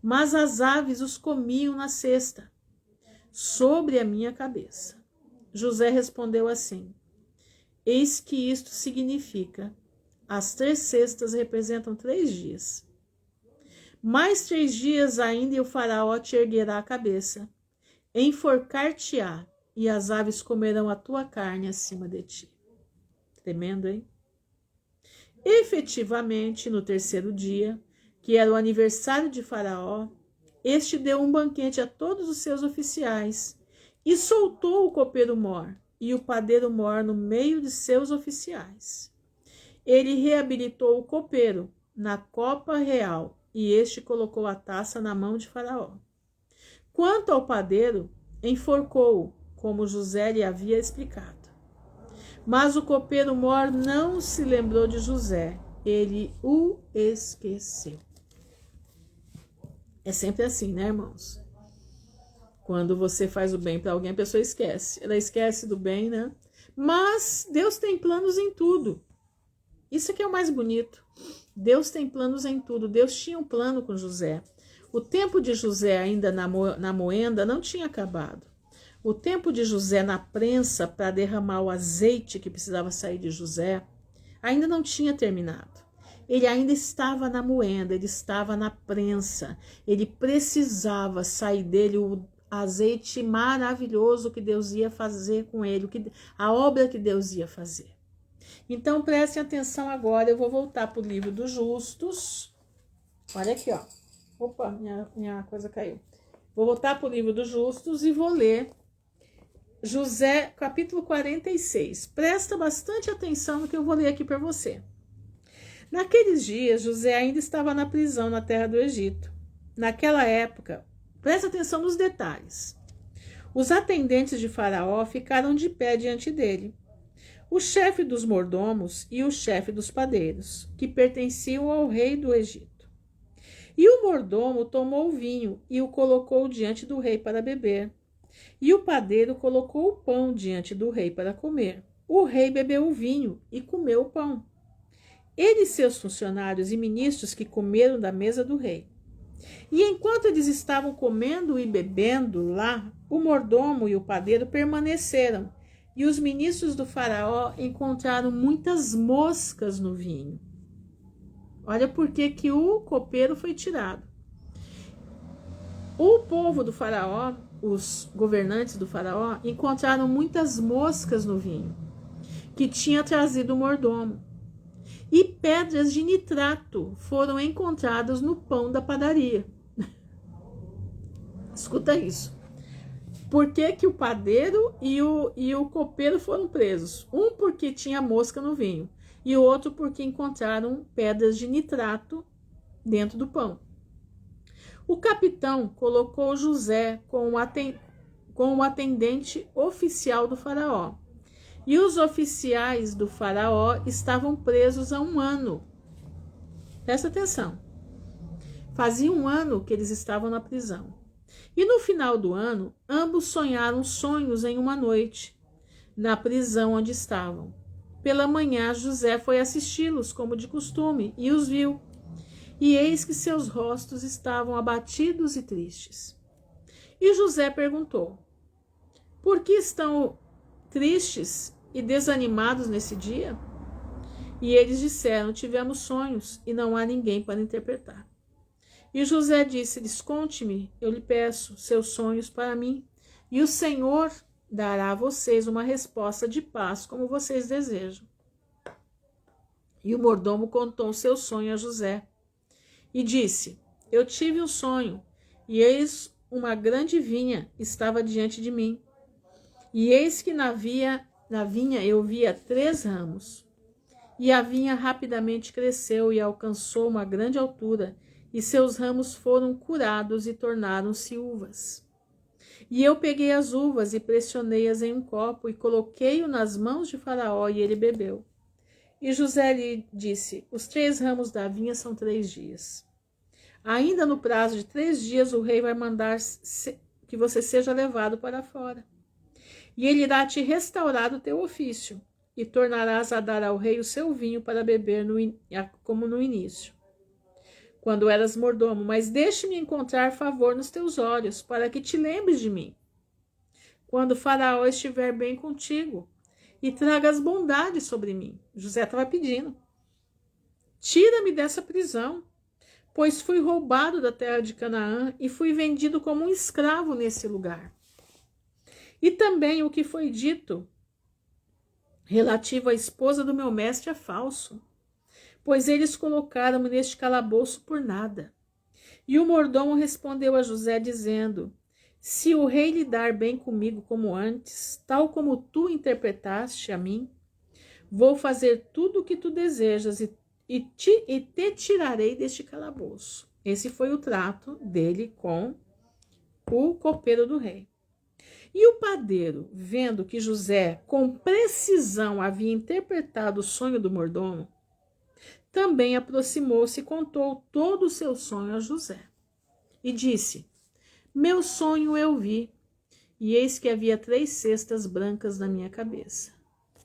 mas as aves os comiam na cesta, sobre a minha cabeça. José respondeu assim: eis que isto significa: as 3 cestas representam 3 dias. Mais 3 dias ainda e o faraó te erguerá a cabeça, enforcar-te-á, e as aves comerão a tua carne acima de ti. Tremendo, hein? Efetivamente, no 3º dia, que era o aniversário de Faraó, este deu um banquete a todos os seus oficiais e soltou o copeiro Mor e o padeiro Mor no meio de seus oficiais. Ele reabilitou o copeiro na copa real e este colocou a taça na mão de Faraó. Quanto ao padeiro, enforcou-o, como José lhe havia explicado. Mas o copeiro Mor não se lembrou de José, ele o esqueceu. É sempre assim, né, irmãos? Quando você faz o bem para alguém, a pessoa esquece. Ela esquece do bem, né? Mas Deus tem planos em tudo. Isso aqui é o mais bonito. Deus tem planos em tudo. Deus tinha um plano com José. O tempo de José ainda na moenda não tinha acabado. O tempo de José na prensa para derramar o azeite que precisava sair de José ainda não tinha terminado. Ele ainda estava na moenda, ele estava na prensa. Ele precisava sair dele o azeite maravilhoso que Deus ia fazer com ele, a obra que Deus ia fazer. Então prestem atenção agora, eu vou voltar para o livro dos justos. Olha aqui, ó. Opa, minha coisa caiu. Vou voltar para o livro dos justos e vou ler José, capítulo 46. Presta bastante atenção no que eu vou ler aqui para você. Naqueles dias, José ainda estava na prisão na terra do Egito. Naquela época, presta atenção nos detalhes. Os atendentes de Faraó ficaram de pé diante dele. O chefe dos mordomos e o chefe dos padeiros, que pertenciam ao rei do Egito. E o mordomo tomou o vinho e o colocou diante do rei para beber. E o padeiro colocou o pão diante do rei para comer. O rei bebeu o vinho e comeu o pão. Ele e seus funcionários e ministros que comeram da mesa do rei. E enquanto eles estavam comendo e bebendo lá, o mordomo e o padeiro permaneceram. E os ministros do faraó encontraram muitas moscas no vinho. Olha por que o copeiro foi tirado. O povo do faraó, os governantes do faraó, encontraram muitas moscas no vinho que tinha trazido o mordomo. E pedras de nitrato foram encontradas no pão da padaria. Escuta isso. Por que o padeiro e o copeiro foram presos? Um porque tinha mosca no vinho e o outro porque encontraram pedras de nitrato dentro do pão. O capitão colocou José com o atendente oficial do faraó. E os oficiais do faraó estavam presos há 1 ano. Presta atenção. Fazia 1 ano que eles estavam na prisão. E no final do ano, ambos sonharam sonhos em uma noite, na prisão onde estavam. Pela manhã, José foi assisti-los, como de costume, e os viu. E eis que seus rostos estavam abatidos e tristes. E José perguntou: por que estão tristes e desanimados nesse dia? E eles disseram: tivemos sonhos e não há ninguém para interpretar. E José disse-lhes: conte-me, eu lhe peço, seus sonhos para mim, e o Senhor dará a vocês uma resposta de paz, como vocês desejam. E o mordomo contou seu sonho a José. E disse: eu tive um sonho, e eis uma grande vinha estava diante de mim. E eis que na vinha eu via 3 ramos. E a vinha rapidamente cresceu e alcançou uma grande altura, e seus ramos foram curados e tornaram-se uvas. E eu peguei as uvas e pressionei-as em um copo e coloquei-o nas mãos de Faraó, e ele bebeu. E José lhe disse: os 3 ramos da vinha são 3 dias. Ainda no prazo de 3 dias o rei vai mandar que você seja levado para fora. E ele irá te restaurar o teu ofício, e tornarás a dar ao rei o seu vinho para beber como no início, quando eras mordomo. Mas deixe-me encontrar favor nos teus olhos, para que te lembres de mim, quando Faraó estiver bem contigo, e tragas bondade sobre mim. José estava pedindo: tira-me dessa prisão, pois fui roubado da terra de Canaã e fui vendido como um escravo nesse lugar. E também o que foi dito relativo à esposa do meu mestre é falso, pois eles colocaram-me neste calabouço por nada. E o mordomo respondeu a José, dizendo: se o rei lidar bem comigo como antes, tal como tu interpretaste a mim, vou fazer tudo o que tu desejas e te tirarei deste calabouço. Esse foi o trato dele com o copeiro do rei. E o padeiro, vendo que José com precisão havia interpretado o sonho do mordomo, também aproximou-se e contou todo o seu sonho a José. E disse: meu sonho eu vi, e eis que havia 3 cestas brancas na minha cabeça.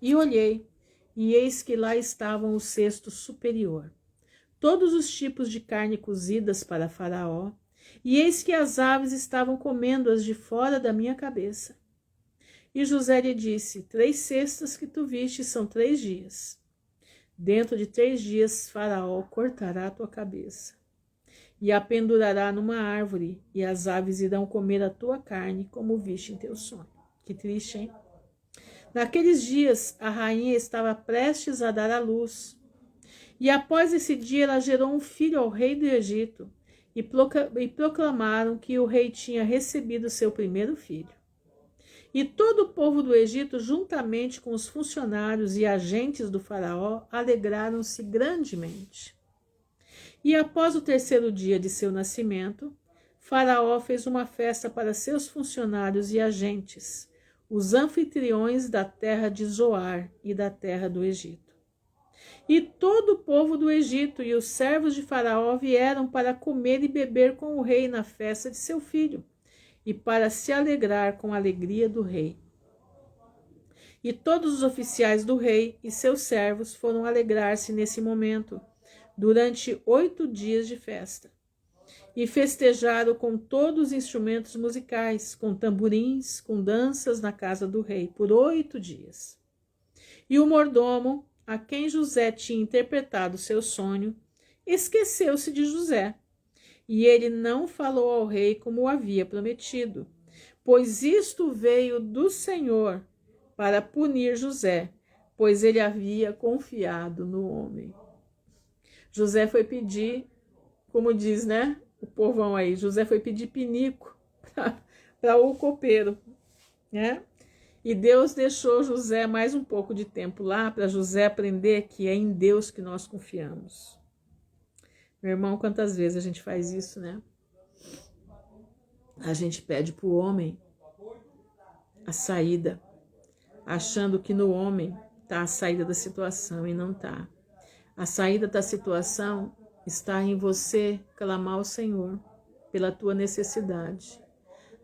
E olhei, e eis que lá estavam o cesto superior, todos os tipos de carne cozidas para Faraó, e eis que as aves estavam comendo-as de fora da minha cabeça. E José lhe disse: 3 cestas que tu viste são 3 dias. Dentro de 3 dias Faraó cortará a tua cabeça e a pendurará numa árvore, e as aves irão comer a tua carne, como viste em teu sonho. Que triste, hein? Naqueles dias a rainha estava prestes a dar à luz, e após esse dia ela gerou um filho ao rei do Egito, e proclamaram que o rei tinha recebido seu primeiro filho. E todo o povo do Egito, juntamente com os funcionários e agentes do faraó, alegraram-se grandemente. E após o 3º dia de seu nascimento, Faraó fez uma festa para seus funcionários e agentes, os anfitriões da terra de Zoar e da terra do Egito. E todo o povo do Egito e os servos de Faraó vieram para comer e beber com o rei na festa de seu filho, e para se alegrar com a alegria do rei. E todos os oficiais do rei e seus servos foram alegrar-se nesse momento, durante 8 dias de festa. E festejaram com todos os instrumentos musicais, com tamborins, com danças na casa do rei, por 8 dias. E o mordomo, a quem José tinha interpretado seu sonho, esqueceu-se de José. E ele não falou ao rei como o havia prometido, pois isto veio do Senhor para punir José, pois ele havia confiado no homem. José foi pedir, como diz, né, o povão aí, José foi pedir pinico para o copeiro, né? E Deus deixou José mais um pouco de tempo lá, para José aprender que é em Deus que nós confiamos. Meu irmão, quantas vezes a gente faz isso, né? A gente pede para o homem a saída, achando que no homem está a saída da situação, e não está. A saída da situação está em você clamar ao Senhor pela tua necessidade.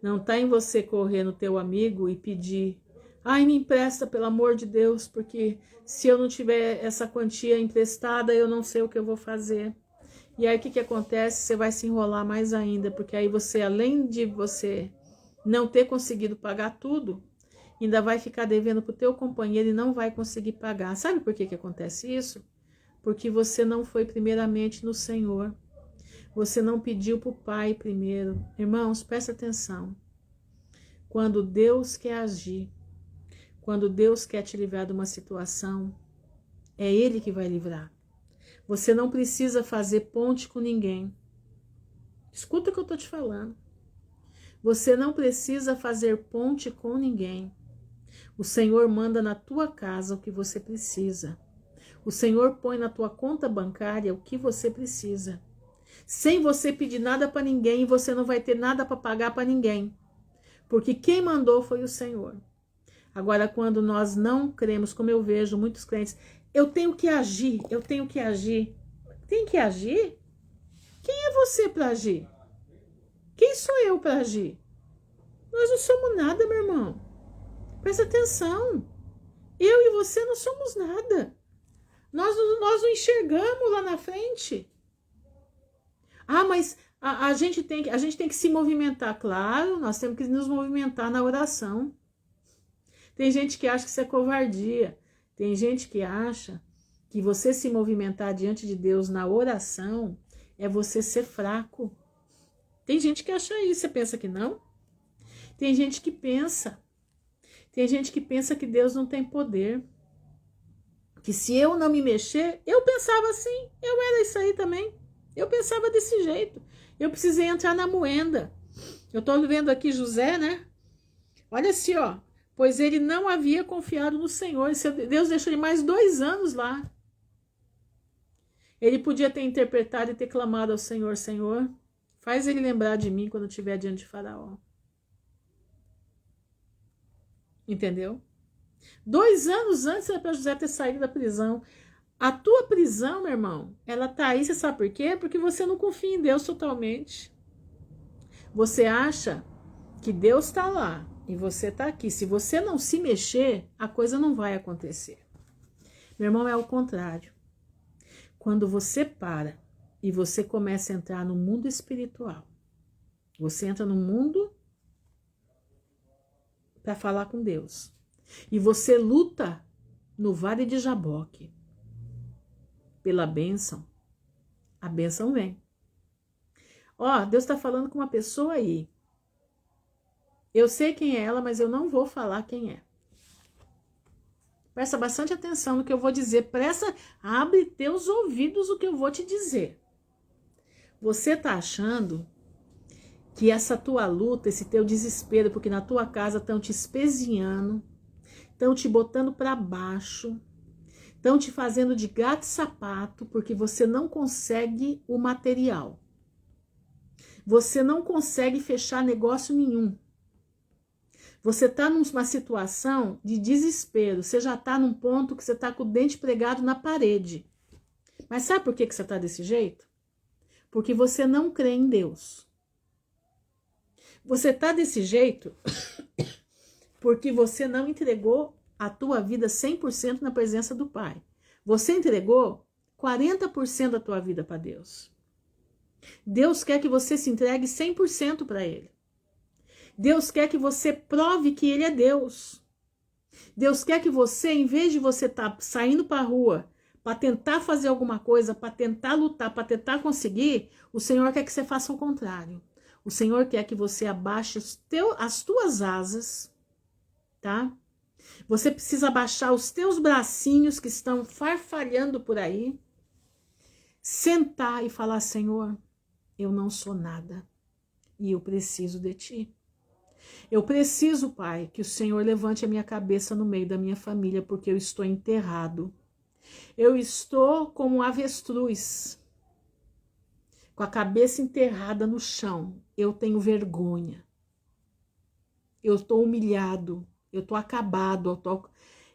Não está em você correr no teu amigo e pedir: ai, me empresta, pelo amor de Deus, porque se eu não tiver essa quantia emprestada, eu não sei o que eu vou fazer. E aí o que acontece? Você vai se enrolar mais ainda, porque aí você, além de você não ter conseguido pagar tudo, ainda vai ficar devendo para o teu companheiro e não vai conseguir pagar. Sabe por que acontece isso? Porque você não foi primeiramente no Senhor. Você não pediu para o Pai primeiro. Irmãos, presta atenção. Quando Deus quer agir, quando Deus quer te livrar de uma situação, é Ele que vai livrar. Você não precisa fazer ponte com ninguém. Escuta o que eu estou te falando. Você não precisa fazer ponte com ninguém. O Senhor manda na tua casa o que você precisa. O Senhor põe na tua conta bancária o que você precisa. Sem você pedir nada para ninguém, você não vai ter nada para pagar para ninguém. Porque quem mandou foi o Senhor. Agora, quando nós não cremos, como eu vejo muitos crentes, eu tenho que agir, eu tenho que agir. Tem que agir? Quem é você para agir? Quem sou eu para agir? Nós não somos nada, meu irmão. Presta atenção. Eu e você não somos nada. Nós não enxergamos lá na frente. Ah, mas a gente tem que se movimentar. Claro, nós temos que nos movimentar na oração. Tem gente que acha que isso é covardia. Tem gente que acha que você se movimentar diante de Deus na oração é você ser fraco. Tem gente que acha isso. Você pensa que não? Tem gente que pensa. Tem gente que pensa que Deus não tem poder. Que se eu não me mexer, eu pensava assim. Eu era isso aí também. Eu pensava desse jeito. Eu precisei entrar na moenda. Eu estou vendo aqui José, né? Olha assim, ó. Pois ele não havia confiado no Senhor. Deus deixou ele mais 2 anos lá. Ele podia ter interpretado e ter clamado ao Senhor, Senhor, faz ele lembrar de mim quando estiver diante de Faraó. Entendeu? 2 anos antes era para José ter saído da prisão. A tua prisão, meu irmão, ela tá aí, você sabe por quê? Porque você não confia em Deus totalmente. Você acha que Deus está lá e você está aqui. Se você não se mexer, a coisa não vai acontecer. Meu irmão, é o contrário. Quando você para e você começa a entrar no mundo espiritual, você entra no mundo para falar com Deus. E você luta no vale de Jaboque pela bênção. A bênção vem. Ó, Deus está falando com uma pessoa aí. Eu sei quem é ela, mas eu não vou falar quem é. Presta bastante atenção no que eu vou dizer. Abre teus ouvidos o que eu vou te dizer. Você tá achando que essa tua luta, esse teu desespero, porque na tua casa estão te espezinhando, estão te botando para baixo, estão te fazendo de gato e sapato, porque você não consegue o material. Você não consegue fechar negócio nenhum. Você está numa situação de desespero. Você já está num ponto que você está com o dente pregado na parede. Mas sabe por que você está desse jeito? Porque você não crê em Deus. Você está desse jeito porque você não entregou a tua vida 100% na presença do Pai. Você entregou 40% da tua vida para Deus. Deus quer que você se entregue 100% para Ele. Deus quer que você prove que Ele é Deus. Deus quer que você, em vez de você estar saindo para a rua para tentar fazer alguma coisa, para tentar lutar, para tentar conseguir, o Senhor quer que você faça o contrário. O Senhor quer que você abaixe as tuas asas, tá? Você precisa abaixar os teus bracinhos que estão farfalhando por aí, sentar e falar, Senhor, eu não sou nada e eu preciso de Ti. Eu preciso, Pai, que o Senhor levante a minha cabeça no meio da minha família, porque eu estou enterrado. Eu estou como um avestruz, com a cabeça enterrada no chão. Eu tenho vergonha. Eu estou humilhado. Eu estou acabado.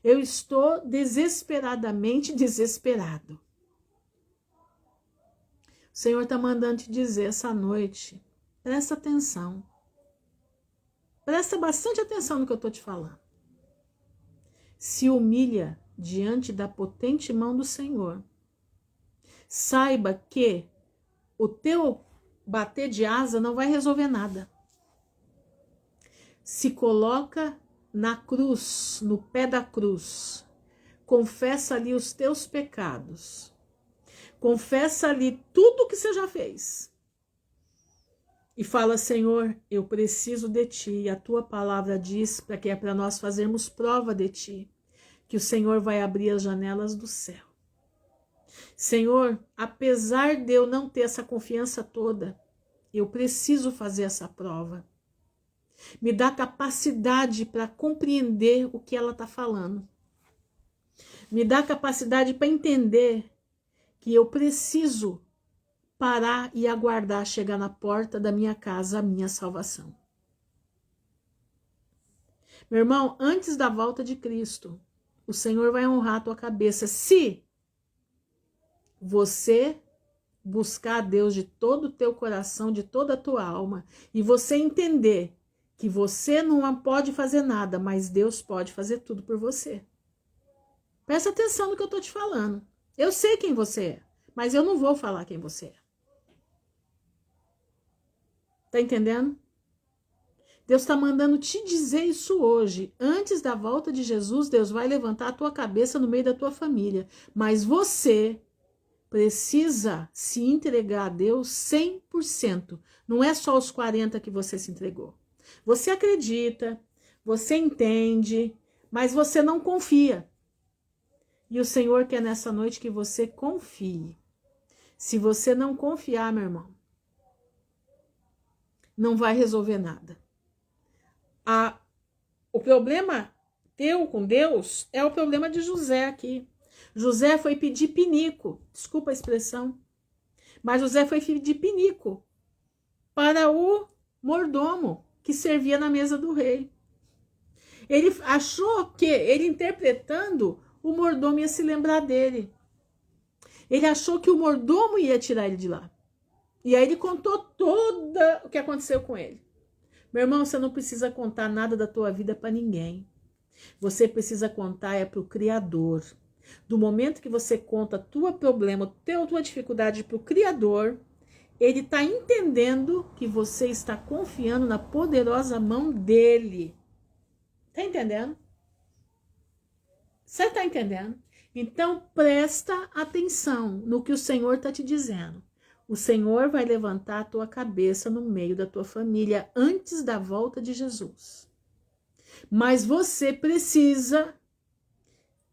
Eu estou desesperadamente desesperado. O Senhor está mandando te dizer essa noite, presta atenção. Presta bastante atenção no que eu estou te falando. Se humilha diante da potente mão do Senhor. Saiba que o teu bater de asa não vai resolver nada. Se coloca na cruz, no pé da cruz. Confessa ali os teus pecados. Confessa ali tudo que você já fez. E fala, Senhor, eu preciso de Ti. E a Tua palavra diz para que é para nós fazermos prova de Ti. Que o Senhor vai abrir as janelas do céu. Senhor, apesar de eu não ter essa confiança toda, eu preciso fazer essa prova. Me dá capacidade para compreender o que ela está falando. Me dá capacidade para entender que eu preciso parar e aguardar chegar na porta da minha casa a minha salvação. Meu irmão, antes da volta de Cristo, o Senhor vai honrar a tua cabeça se você buscar a Deus de todo o teu coração, de toda a tua alma, e você entender que você não pode fazer nada, mas Deus pode fazer tudo por você. Presta atenção no que eu tô te falando. Eu sei quem você é, mas eu não vou falar quem você é. Tá entendendo? Deus está mandando te dizer isso hoje. Antes da volta de Jesus, Deus vai levantar a tua cabeça no meio da tua família. Mas você precisa se entregar a Deus 100%. Não é só os 40% que você se entregou. Você acredita, você entende, mas você não confia. E o Senhor quer nessa noite que você confie. Se você não confiar, meu irmão, não vai resolver nada. O problema teu com Deus é o problema de José aqui. José foi pedir pinico, desculpa a expressão, mas José foi pedir pinico para o mordomo que servia na mesa do rei. Ele achou que, ele interpretando, o mordomo ia se lembrar dele. Ele achou que o mordomo ia tirar ele de lá. E aí ele contou todo o que aconteceu com ele. Meu irmão, você não precisa contar nada da tua vida para ninguém. Você precisa contar para o Criador. Do momento que você conta tua problema, tua dificuldade para o Criador, ele está entendendo que você está confiando na poderosa mão dele. Tá entendendo? Você tá entendendo? Então presta atenção no que o Senhor está te dizendo. O Senhor vai levantar a tua cabeça no meio da tua família antes da volta de Jesus. Mas você precisa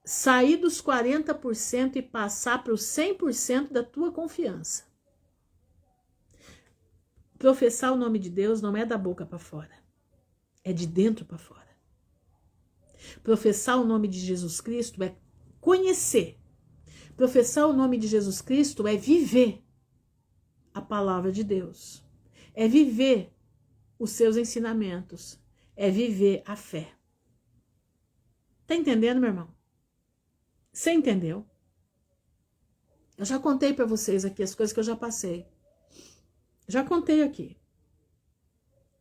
sair dos 40% e passar para os 100% da tua confiança. Professar o nome de Deus não é da boca para fora, é de dentro para fora. Professar o nome de Jesus Cristo é conhecer. Professar o nome de Jesus Cristo é viver a palavra de Deus. É viver os seus ensinamentos. É viver a fé. Tá entendendo, meu irmão? Você entendeu? Eu já contei para vocês aqui as coisas que eu já passei. Já contei aqui.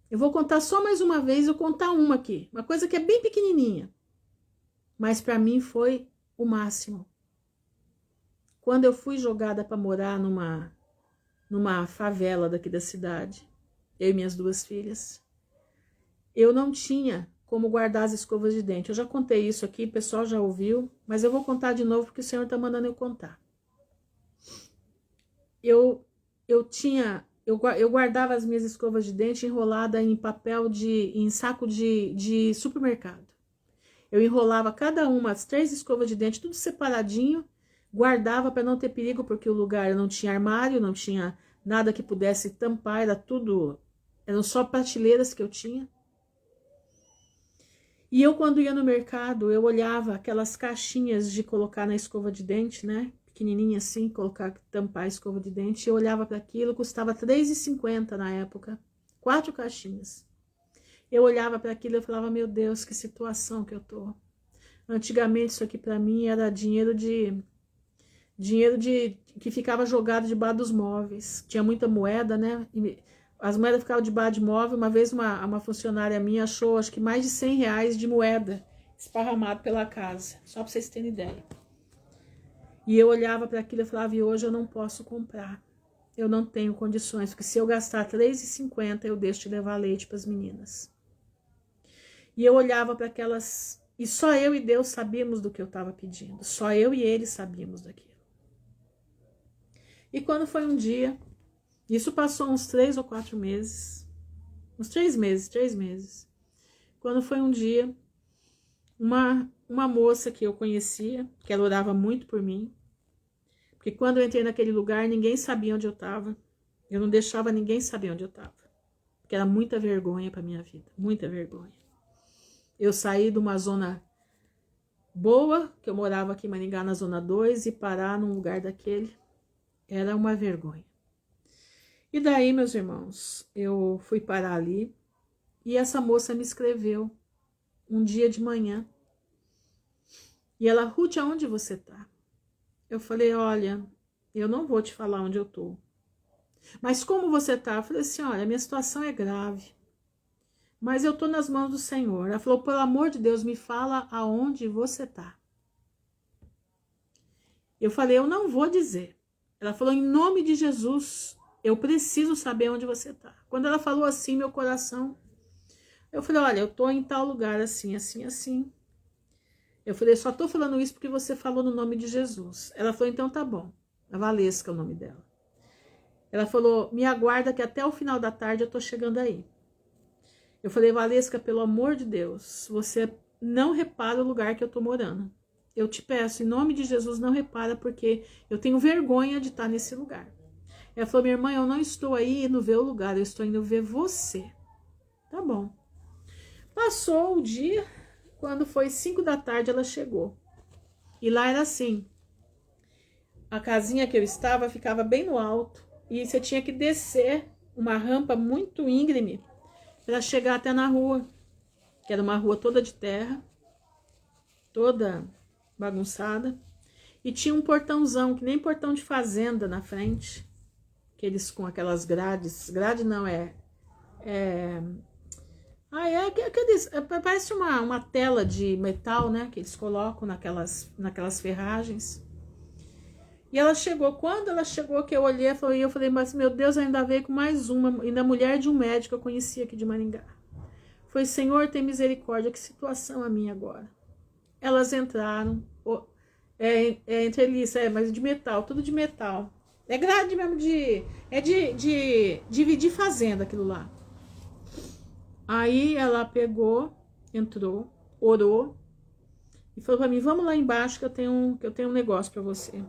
Eu vou contar só mais uma vez, eu contar uma aqui. Uma coisa que é bem pequenininha. Mas para mim foi o máximo. Quando eu fui jogada para morar numa favela daqui da cidade, eu e minhas 2 filhas, eu não tinha como guardar as escovas de dente. Eu já contei isso aqui, o pessoal já ouviu, mas eu vou contar de novo porque o Senhor está mandando eu contar. Eu guardava as minhas escovas de dente enrolada em papel em saco de supermercado. Eu enrolava cada uma, as 3 escovas de dente, tudo separadinho, guardava para não ter perigo, porque o lugar não tinha armário, não tinha nada que pudesse tampar, eram só prateleiras que eu tinha. E eu, quando ia no mercado, eu olhava aquelas caixinhas de colocar na escova de dente, né? Pequenininha assim, tampar a escova de dente. Eu olhava para aquilo, custava R$3,50 na época. 4 caixinhas. Eu olhava para aquilo e falava, meu Deus, que situação que eu tô. Antigamente isso aqui para mim era dinheiro que ficava jogado debaixo dos móveis. Tinha muita moeda, né? As moedas ficavam debaixo de móvel. Uma vez uma funcionária minha achou, acho que mais de R$100 de moeda esparramado pela casa. Só para vocês terem ideia. E eu olhava para aquilo e falava, e hoje eu não posso comprar. Eu não tenho condições, porque se eu gastar R$3,50, eu deixo de levar leite para as meninas. E eu olhava para aquelas... E só eu e Deus sabíamos do que eu estava pedindo. Só eu e ele sabíamos daquilo. E quando foi um dia... Isso passou uns 3 ou 4 meses. Uns 3 meses. Quando foi um dia, uma moça que eu conhecia, que ela orava muito por mim, porque quando eu entrei naquele lugar, ninguém sabia onde eu estava. Eu não deixava ninguém saber onde eu estava. Porque era muita vergonha para minha vida. Muita vergonha. Eu saí de uma zona boa, que eu morava aqui em Maringá, na zona 2, e parar num lugar daquele era uma vergonha. E daí, meus irmãos, eu fui parar ali e essa moça me escreveu um dia de manhã. E ela, Ruth, aonde você tá? Eu falei, olha, eu não vou te falar onde eu tô. Mas como você tá? Eu falei assim, olha, minha situação é grave. Mas eu tô nas mãos do Senhor. Ela falou, pelo amor de Deus, me fala aonde você tá. Eu falei, eu não vou dizer. Ela falou, em nome de Jesus, eu preciso saber onde você tá. Quando ela falou assim, meu coração, eu falei, olha, eu tô em tal lugar, assim, assim, assim. Eu falei, só tô falando isso porque você falou no nome de Jesus. Ela falou, então tá bom. A Valesca é o nome dela. Ela falou, me aguarda que até o final da tarde eu tô chegando aí. Eu falei, Valesca, pelo amor de Deus, você não repara o lugar que eu tô morando. Eu te peço, em nome de Jesus, não repara, porque eu tenho vergonha de estar nesse lugar. Ela falou, minha irmã, eu não estou aí indo ver o lugar, eu estou indo ver você. Tá bom. Passou o dia, quando foi 5 da tarde, ela chegou. E lá era assim, a casinha que eu estava ficava bem no alto, e você tinha que descer uma rampa muito íngreme para chegar até na rua, que era uma rua toda de terra, toda bagunçada, e tinha um portãozão, que nem portão de fazenda na frente, aqueles com aquelas grades, grade não parece uma tela de metal, né, que eles colocam naquelas ferragens. E ela chegou, quando ela chegou, que eu olhei, eu falei, mas meu Deus, ainda veio com mais uma, ainda mulher de um médico que eu conhecia aqui de Maringá. Foi, Senhor, tem misericórdia, que situação a minha agora. Elas entraram, mas de metal, tudo de metal. É grade mesmo de dividir fazenda aquilo lá. Aí ela pegou, entrou, orou e falou para mim, vamos lá embaixo que eu tenho um negócio para você.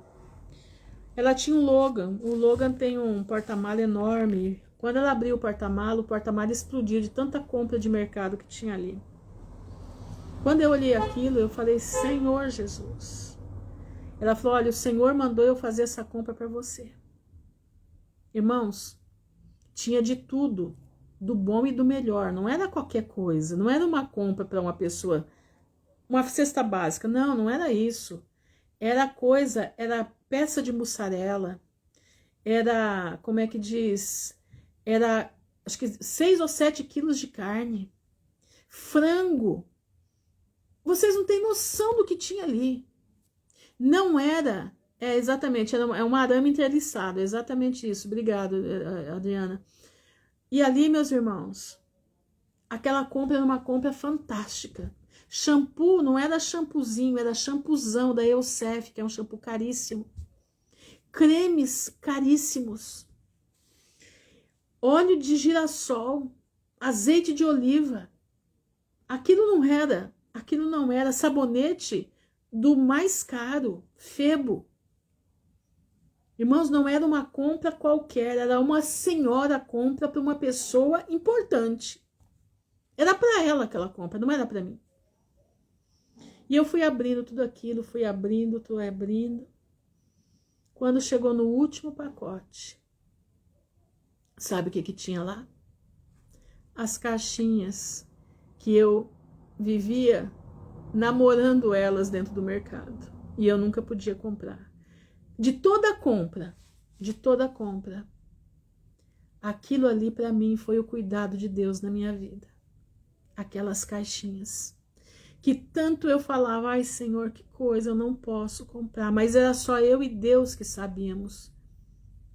Ela tinha um Logan, o Logan tem um porta-mala enorme. Quando ela abriu o porta-mala explodiu de tanta compra de mercado que tinha ali. Quando eu olhei aquilo, eu falei, Senhor Jesus. Ela falou, olha, o Senhor mandou eu fazer essa compra para você. Irmãos, tinha de tudo, do bom e do melhor. Não era qualquer coisa, não era uma compra para uma pessoa, uma cesta básica. Não, não era isso. Era peça de mussarela, era, como é que diz? Era, acho que 6 ou 7 quilos de carne, frango. Vocês não têm noção do que tinha ali. Não era, exatamente, é um arame entrelaçado, exatamente isso. Obrigado, Adriana. E ali, meus irmãos, aquela compra era uma compra fantástica. Shampoo não era shampoozinho, era shampoozão da Elsef, que é um shampoo caríssimo. Cremes caríssimos. Óleo de girassol, azeite de oliva. Aquilo não era sabonete do mais caro, Febo. Irmãos, não era uma compra qualquer, era uma senhora compra para uma pessoa importante. Era para ela aquela compra, não era para mim. E eu fui abrindo tudo aquilo, fui abrindo. Quando chegou no último pacote, sabe o que tinha lá? As caixinhas que eu vivia namorando elas dentro do mercado. E eu nunca podia comprar. De toda compra, aquilo ali para mim foi o cuidado de Deus na minha vida. Aquelas caixinhas. Que tanto eu falava, ai Senhor, que coisa, eu não posso comprar. Mas era só eu e Deus que sabíamos.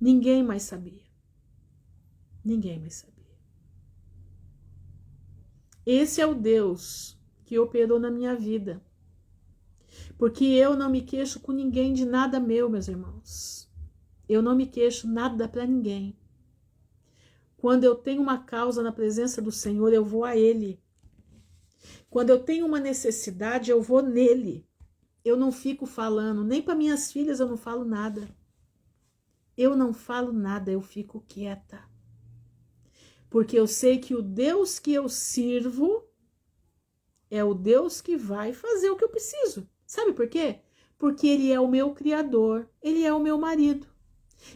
Ninguém mais sabia. Ninguém mais sabia. Esse é o Deus que operou na minha vida. Porque eu não me queixo com ninguém de nada meu, meus irmãos. Eu não me queixo nada para ninguém. Quando eu tenho uma causa na presença do Senhor, eu vou a Ele. Quando eu tenho uma necessidade, eu vou nele. Eu não fico falando, nem para minhas filhas eu não falo nada. Eu não falo nada, eu fico quieta. Porque eu sei que o Deus que eu sirvo é o Deus que vai fazer o que eu preciso. Sabe por quê? Porque Ele é o meu criador, Ele é o meu marido.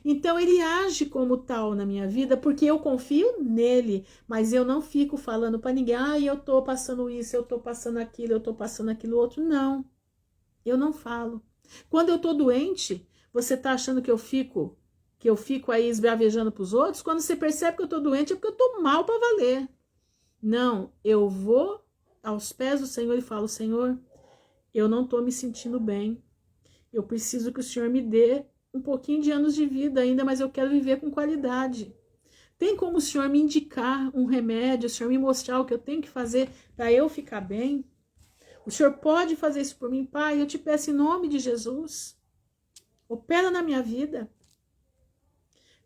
Então ele age como tal na minha vida porque eu confio nele, mas eu não fico falando para ninguém, eu tô passando isso, eu tô passando aquilo, eu tô passando aquilo outro. Não, eu não falo. Quando eu tô doente, você tá achando que eu fico aí esbravejando pros outros? Quando você percebe que eu tô doente é porque eu tô mal para valer. Não, eu vou aos pés do Senhor e falo, Senhor, eu não tô me sentindo bem. Eu preciso que o Senhor me dê um pouquinho de anos de vida ainda, mas eu quero viver com qualidade. Tem como o Senhor me indicar um remédio, o Senhor me mostrar o que eu tenho que fazer para eu ficar bem? O Senhor pode fazer isso por mim, Pai? Eu te peço em nome de Jesus. Opera na minha vida.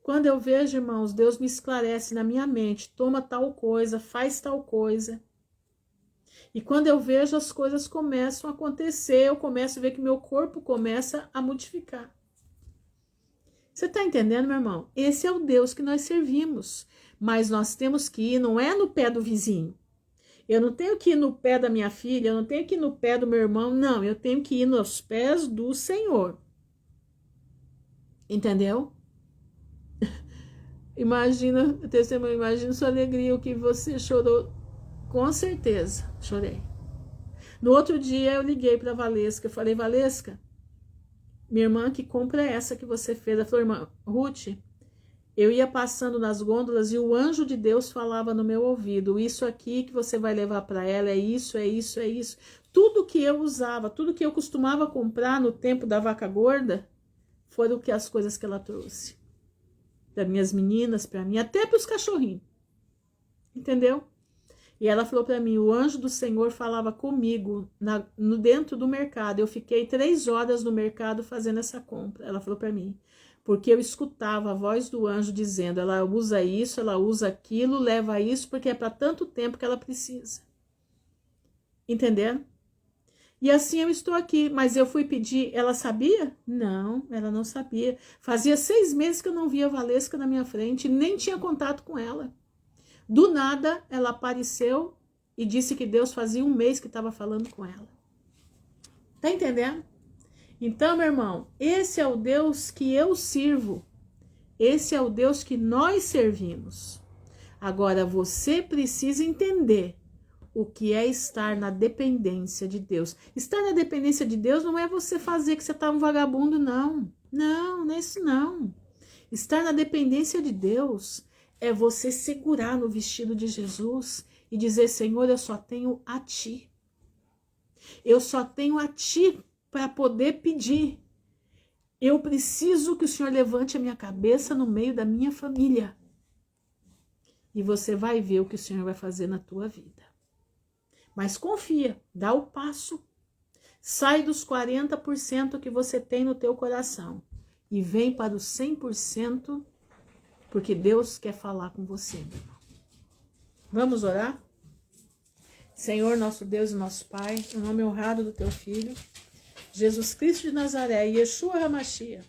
Quando eu vejo, irmãos, Deus me esclarece na minha mente, toma tal coisa, faz tal coisa. E quando eu vejo, as coisas começam a acontecer, eu começo a ver que meu corpo começa a modificar. Você está entendendo, meu irmão? Esse é o Deus que nós servimos. Mas nós temos que ir, não é no pé do vizinho. Eu não tenho que ir no pé da minha filha, eu não tenho que ir no pé do meu irmão, não. Eu tenho que ir nos pés do Senhor. Entendeu? Imagina, testemunho, imagina sua alegria, o que você chorou. Com certeza, chorei. No outro dia eu liguei para a Valesca, eu falei, Valesca, minha irmã, que compra é essa que você fez? Ela falou, irmã, Ruth, eu ia passando nas gôndolas e o anjo de Deus falava no meu ouvido, isso aqui que você vai levar para ela, é isso, é isso, é isso. Tudo que eu usava, tudo que eu costumava comprar no tempo da vaca gorda, foram as coisas que ela trouxe. Para minhas meninas, para mim, até para os cachorrinhos. Entendeu? E ela falou para mim, o anjo do Senhor falava comigo dentro do mercado. Eu fiquei 3 horas no mercado fazendo essa compra. Ela falou para mim, porque eu escutava a voz do anjo dizendo, ela usa isso, ela usa aquilo, leva isso, porque é para tanto tempo que ela precisa. Entendendo? E assim eu estou aqui, mas eu fui pedir, ela sabia? Não, ela não sabia. Fazia 6 meses que eu não via a Valesca na minha frente, nem tinha contato com ela. Do nada, ela apareceu e disse que Deus fazia 1 mês que estava falando com ela. Tá entendendo? Então, meu irmão, esse é o Deus que eu sirvo. Esse é o Deus que nós servimos. Agora, você precisa entender o que é estar na dependência de Deus. Estar na dependência de Deus não é você fazer que você tá um vagabundo, não. Não, não é isso não. Estar na dependência de Deus é você segurar no vestido de Jesus e dizer, Senhor, eu só tenho a Ti. Eu só tenho a Ti para poder pedir. Eu preciso que o Senhor levante a minha cabeça no meio da minha família. E você vai ver o que o Senhor vai fazer na tua vida. Mas confia, dá o passo. Sai dos 40% que você tem no teu coração e vem para os 100%, porque Deus quer falar com você, meu irmão. Vamos orar? Senhor, nosso Deus e nosso Pai, o nome honrado do teu Filho, Jesus Cristo de Nazaré, Yeshua HaMashiach,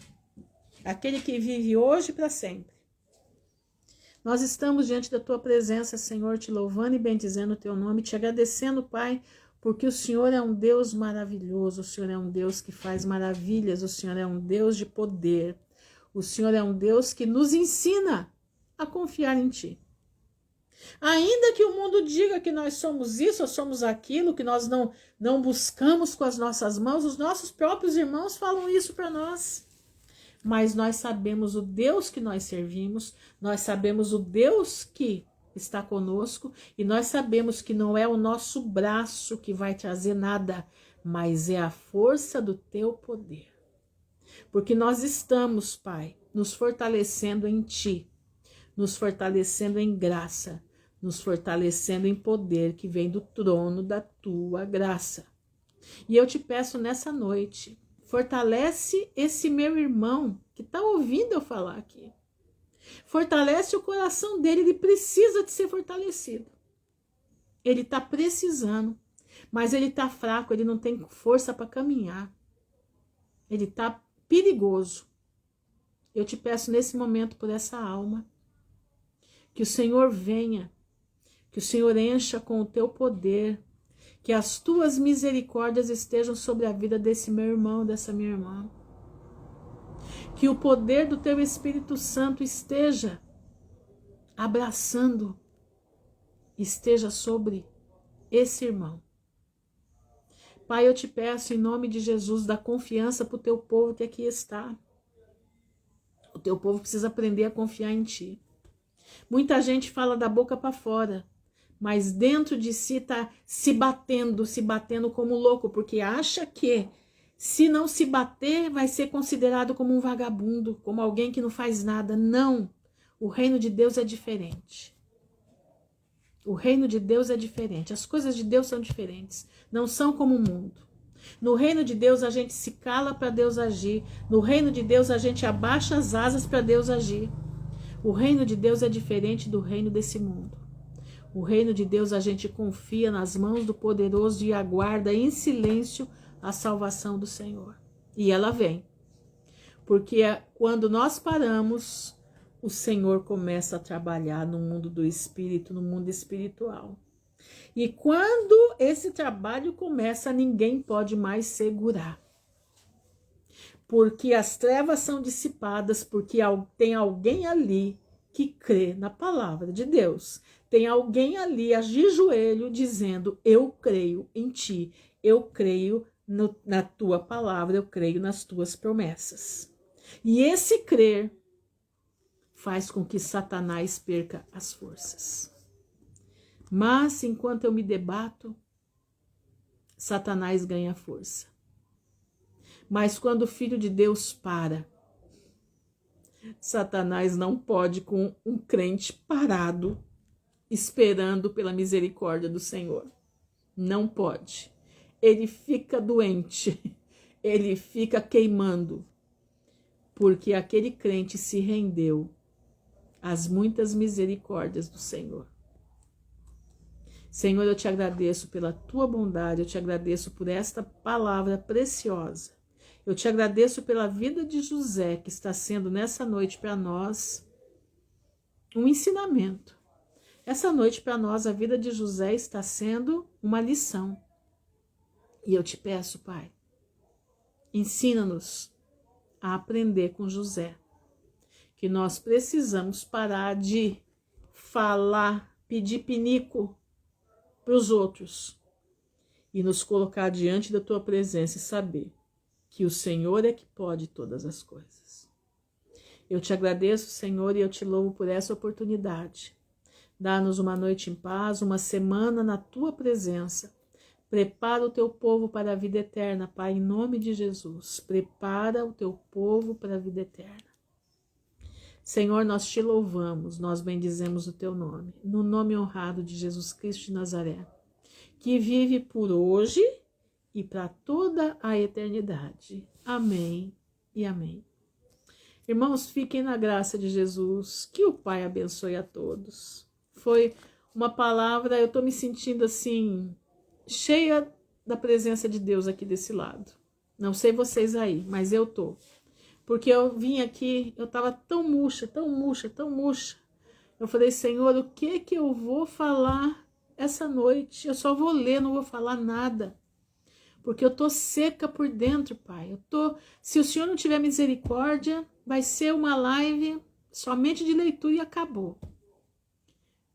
aquele que vive hoje e para sempre. Nós estamos diante da tua presença, Senhor, te louvando e bendizendo o teu nome, te agradecendo, Pai, porque o Senhor é um Deus maravilhoso, o Senhor é um Deus que faz maravilhas, o Senhor é um Deus de poder, o Senhor é um Deus que nos ensina a confiar em Ti. Ainda que o mundo diga que nós somos isso ou somos aquilo, que nós não buscamos com as nossas mãos, os nossos próprios irmãos falam isso para nós. Mas nós sabemos o Deus que nós servimos, nós sabemos o Deus que está conosco e nós sabemos que não é o nosso braço que vai trazer nada, mas é a força do teu poder. Porque nós estamos, Pai, nos fortalecendo em Ti, nos fortalecendo em graça, nos fortalecendo em poder que vem do trono da Tua graça. E eu te peço nessa noite, fortalece esse meu irmão que está ouvindo eu falar aqui. Fortalece o coração dele, ele precisa de ser fortalecido. Ele está precisando, mas ele está fraco, ele não tem força para caminhar. Ele está perigoso. Eu te peço nesse momento por essa alma, que o Senhor venha, que o Senhor encha com o teu poder, que as tuas misericórdias estejam sobre a vida desse meu irmão, dessa minha irmã. Que o poder do teu Espírito Santo esteja abraçando, esteja sobre esse irmão. Pai, eu te peço em nome de Jesus, dá confiança para o teu povo que aqui está. O teu povo precisa aprender a confiar em ti. Muita gente fala da boca para fora, mas dentro de si está se batendo como louco, porque acha que se não se bater vai ser considerado como um vagabundo, como alguém que não faz nada. Não, o reino de Deus é diferente. O reino de Deus é diferente, as coisas de Deus são diferentes, não são como o mundo. No reino de Deus a gente se cala para Deus agir, no reino de Deus a gente abaixa as asas para Deus agir. O reino de Deus é diferente do reino desse mundo. O reino de Deus a gente confia nas mãos do poderoso e aguarda em silêncio a salvação do Senhor. E ela vem, porque quando nós paramos, o Senhor começa a trabalhar no mundo do espírito, no mundo espiritual. E quando esse trabalho começa, ninguém pode mais segurar. Porque as trevas são dissipadas, porque tem alguém ali que crê na palavra de Deus. Tem alguém ali de joelho dizendo, eu creio em ti, eu creio na tua palavra, eu creio nas tuas promessas. E esse crer faz com que Satanás perca as forças. Mas enquanto eu me debato, Satanás ganha força. Mas quando o Filho de Deus para, Satanás não pode com um crente parado, esperando pela misericórdia do Senhor. Não pode. Ele fica doente, ele fica queimando, porque aquele crente se rendeu às muitas misericórdias do Senhor. Senhor, eu te agradeço pela tua bondade, eu te agradeço por esta palavra preciosa. Eu te agradeço pela vida de José, que está sendo nessa noite para nós um ensinamento. Essa noite para nós a vida de José está sendo uma lição. E eu te peço, Pai, ensina-nos a aprender com José, que nós precisamos parar de falar, pedir pinico para os outros e nos colocar diante da tua presença e saber que o Senhor é que pode todas as coisas. Eu te agradeço, Senhor, e eu te louvo por essa oportunidade. Dá-nos uma noite em paz, uma semana na tua presença. Prepara o teu povo para a vida eterna, Pai, em nome de Jesus. Prepara o teu povo para a vida eterna. Senhor, nós te louvamos, nós bendizemos o teu nome, no nome honrado de Jesus Cristo de Nazaré, que vive por hoje e para toda a eternidade. Amém e amém. Irmãos, fiquem na graça de Jesus, que o Pai abençoe a todos. Foi uma palavra, eu estou me sentindo assim, cheia da presença de Deus aqui desse lado. Não sei vocês aí, mas eu tô. Porque eu vim aqui, eu estava tão murcha. Eu falei, Senhor, o que eu vou falar essa noite? Eu só vou ler, não vou falar nada. Porque eu tô seca por dentro, Pai. Se o Senhor não tiver misericórdia, vai ser uma live somente de leitura e acabou.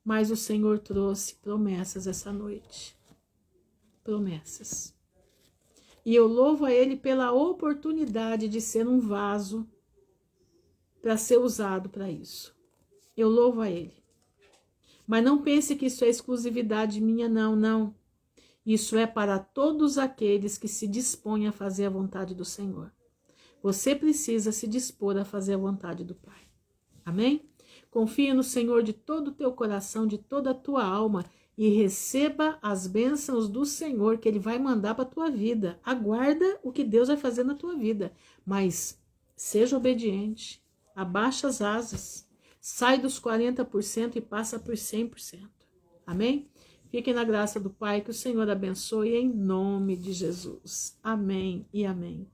Mas o Senhor trouxe promessas essa noite. Promessas. E eu louvo a Ele pela oportunidade de ser um vaso para ser usado para isso. Eu louvo a Ele. Mas não pense que isso é exclusividade minha, não. Isso é para todos aqueles que se dispõem a fazer a vontade do Senhor. Você precisa se dispor a fazer a vontade do Pai. Amém? Confia no Senhor de todo o teu coração, de toda a tua alma, e receba as bênçãos do Senhor que Ele vai mandar para a tua vida. Aguarda o que Deus vai fazer na tua vida, mas seja obediente, abaixa as asas, sai dos 40% e passa por 100%. Amém? Fiquem na graça do Pai, que o Senhor abençoe em nome de Jesus. Amém e amém.